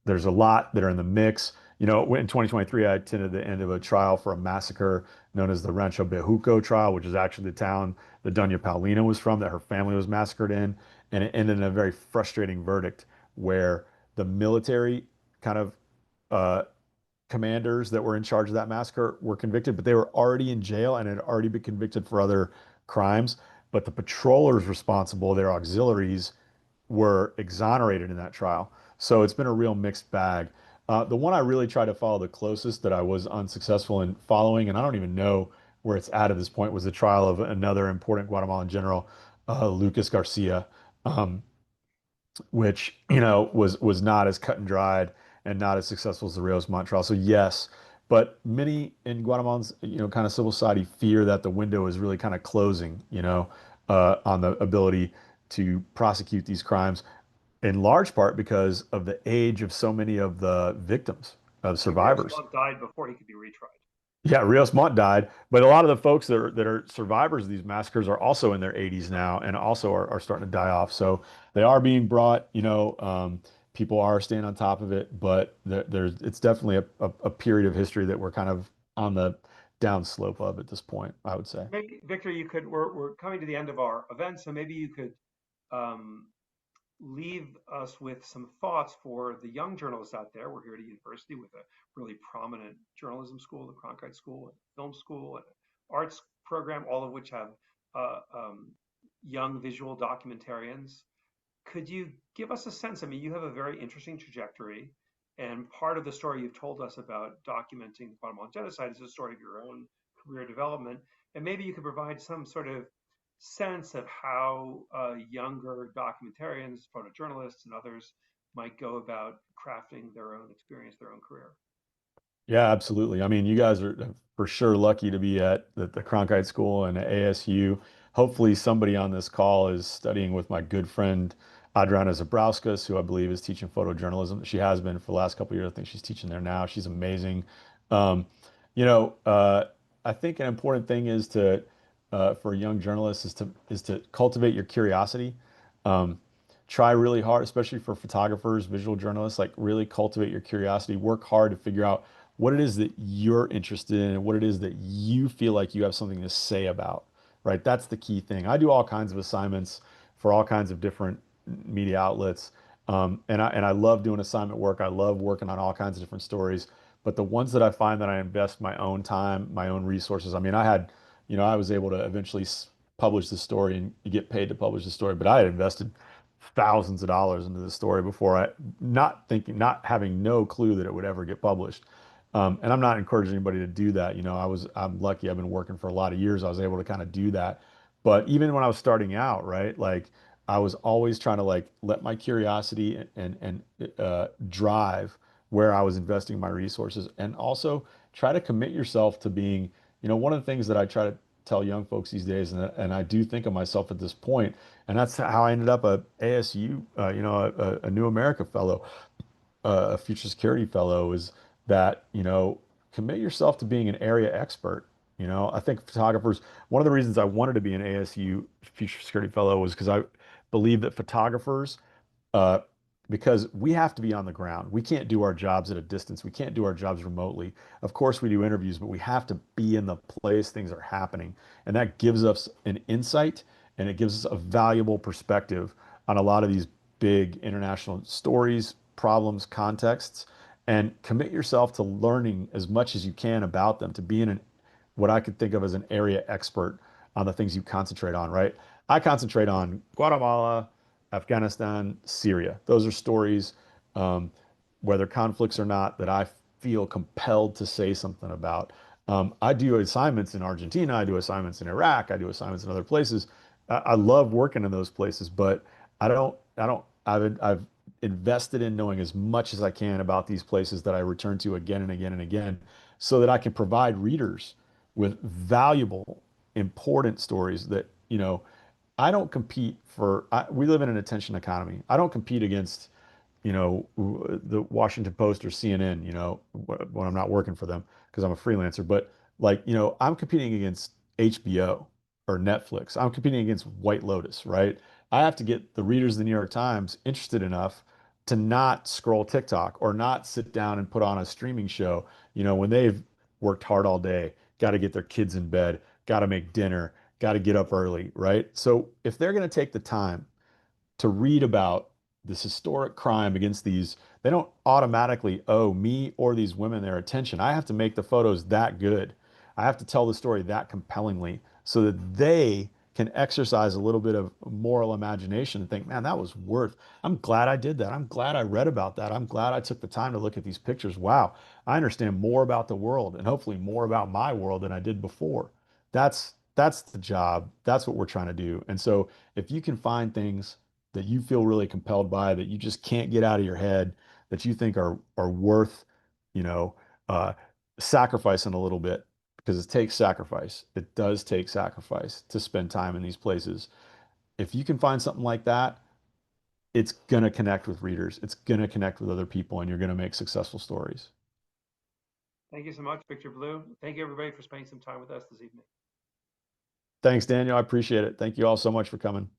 There's a lot that are in the mix. In 2023, I attended the end of a trial for a massacre known as the Rancho Bejuco trial, which is actually the town that Doña Paulina was from, that her family was massacred in. And it ended in a very frustrating verdict where the military kind of uh, commanders that were in charge of that massacre were convicted, but they were already in jail and had already been convicted for other crimes. But the patrollers responsible, their auxiliaries, were exonerated in that trial. So it's been a real mixed bag. The one I really tried to follow the closest that I was unsuccessful in following, and I don't even know where it's at this point, was the trial of another important Guatemalan general, Lucas Garcia, um, which was not as cut and dried and not as successful as the Rios Montt trial. So yes, but many in Guatemalan's kind of civil society fear that the window is really kind of closing, on the ability to prosecute these crimes in large part because of the age of so many of the victims, of Yeah, Rios survivors. Montt died before he could be retried. Yeah, Rios Montt died, but a lot of the folks that are survivors of these massacres are also in their 80s now and also are starting to die off. So they are being brought, people are staying on top of it, but it's definitely a period of history that we're kind of on the down slope of at this point, I would say. Maybe, Victor, we're coming to the end of our event, so maybe you could um, leave us with some thoughts for the young journalists out there. We're here at a university with a really prominent journalism school, the Cronkite School, and film school, and arts program, all of which have uh, um, young visual documentarians. Could you give us a sense? I mean, you have a very interesting trajectory, and part of the story you've told us about documenting the Guatemalan genocide is a story of your own career development. And maybe you could provide some sort of sense of how younger documentarians, photojournalists, and others might go about crafting their own experience, their own career. Yeah, absolutely. I mean, you guys are for sure lucky to be at the Cronkite School and at ASU. Hopefully, somebody on this call is studying with my good friend Adriana Zabrauskas, who I believe is teaching photojournalism. She has been for the last couple of years. I think she's teaching there now. She's amazing. Um, you know, uh, I think an important thing is to for young journalists is to cultivate your curiosity. Um, Try really hard, especially for photographers, visual journalists, like really cultivate your curiosity, work hard to figure out what it is that you're interested in and what it is that you feel like you have something to say about, right? That's the key thing. I do all kinds of assignments for all kinds of different media outlets. And I love doing assignment work. I love working on all kinds of different stories. But the ones that I find that I invest my own time, my own resources. I mean, I was able to eventually publish the story and get paid to publish the story, but I had invested thousands of dollars into the story before not having no clue that it would ever get published. And I'm not encouraging anybody to do that. I'm lucky. I've been working for a lot of years. I was able to kind of do that. But even when I was starting out, right, like I was always trying to like let my curiosity and drive where I was investing my resources, and also try to commit yourself to being, one of the things that I try to tell young folks these days, and I do think of myself at this point, and that's how I ended up a ASU, a New America Fellow, a Future Security Fellow, is that, commit yourself to being an area expert. I think photographers, one of the reasons I wanted to be an ASU Future Security Fellow was because I believe that photographers, uh, because we have to be on the ground. We can't do our jobs at a distance. We can't do our jobs remotely. Of course, we do interviews, but we have to be in the place things are happening. And that gives us an insight and it gives us a valuable perspective on a lot of these big international stories, problems, contexts, and commit yourself to learning as much as you can about them, to being what I could think of as an area expert on the things you concentrate on, right? I concentrate on Guatemala, Afghanistan, Syria. Those are stories, um, whether conflicts or not, that I feel compelled to say something about. I do assignments in Argentina, I do assignments in Iraq, I do assignments in other places. I love working in those places, but I've invested in knowing as much as I can about these places that I return to again and again and again, so that I can provide readers with valuable, important stories that, I don't compete for, we live in an attention economy. I don't compete against, the Washington Post or CNN, when I'm not working for them because I'm a freelancer. But like, I'm competing against HBO or Netflix. I'm competing against White Lotus, right? I have to get the readers of the New York Times interested enough to not scroll TikTok or not sit down and put on a streaming show, when they've worked hard all day, got to get their kids in bed, got to make dinner, got to get up early, right? So if they're going to take the time to read about this historic crime against these, they don't automatically owe me or these women their attention. I have to make the photos that good. I have to tell the story that compellingly so that they can exercise a little bit of moral imagination and think, man, that was worth. I'm glad I did that. I'm glad I read about that. I'm glad I took the time to look at these pictures. Wow, I understand more about the world and hopefully more about my world than I did before. That's the job. That's what we're trying to do. And so if you can find things that you feel really compelled by, that you just can't get out of your head, that you think are worth, you know, uh, sacrificing a little bit, because it takes sacrifice. It does take sacrifice to spend time in these places. If you can find something like that, it's gonna connect with readers. It's gonna connect with other people, and you're gonna make successful stories. Thank you so much, Victor Blue. Thank you, everybody, for spending some time with us this evening. Thanks, Daniel. I appreciate it. Thank you all so much for coming.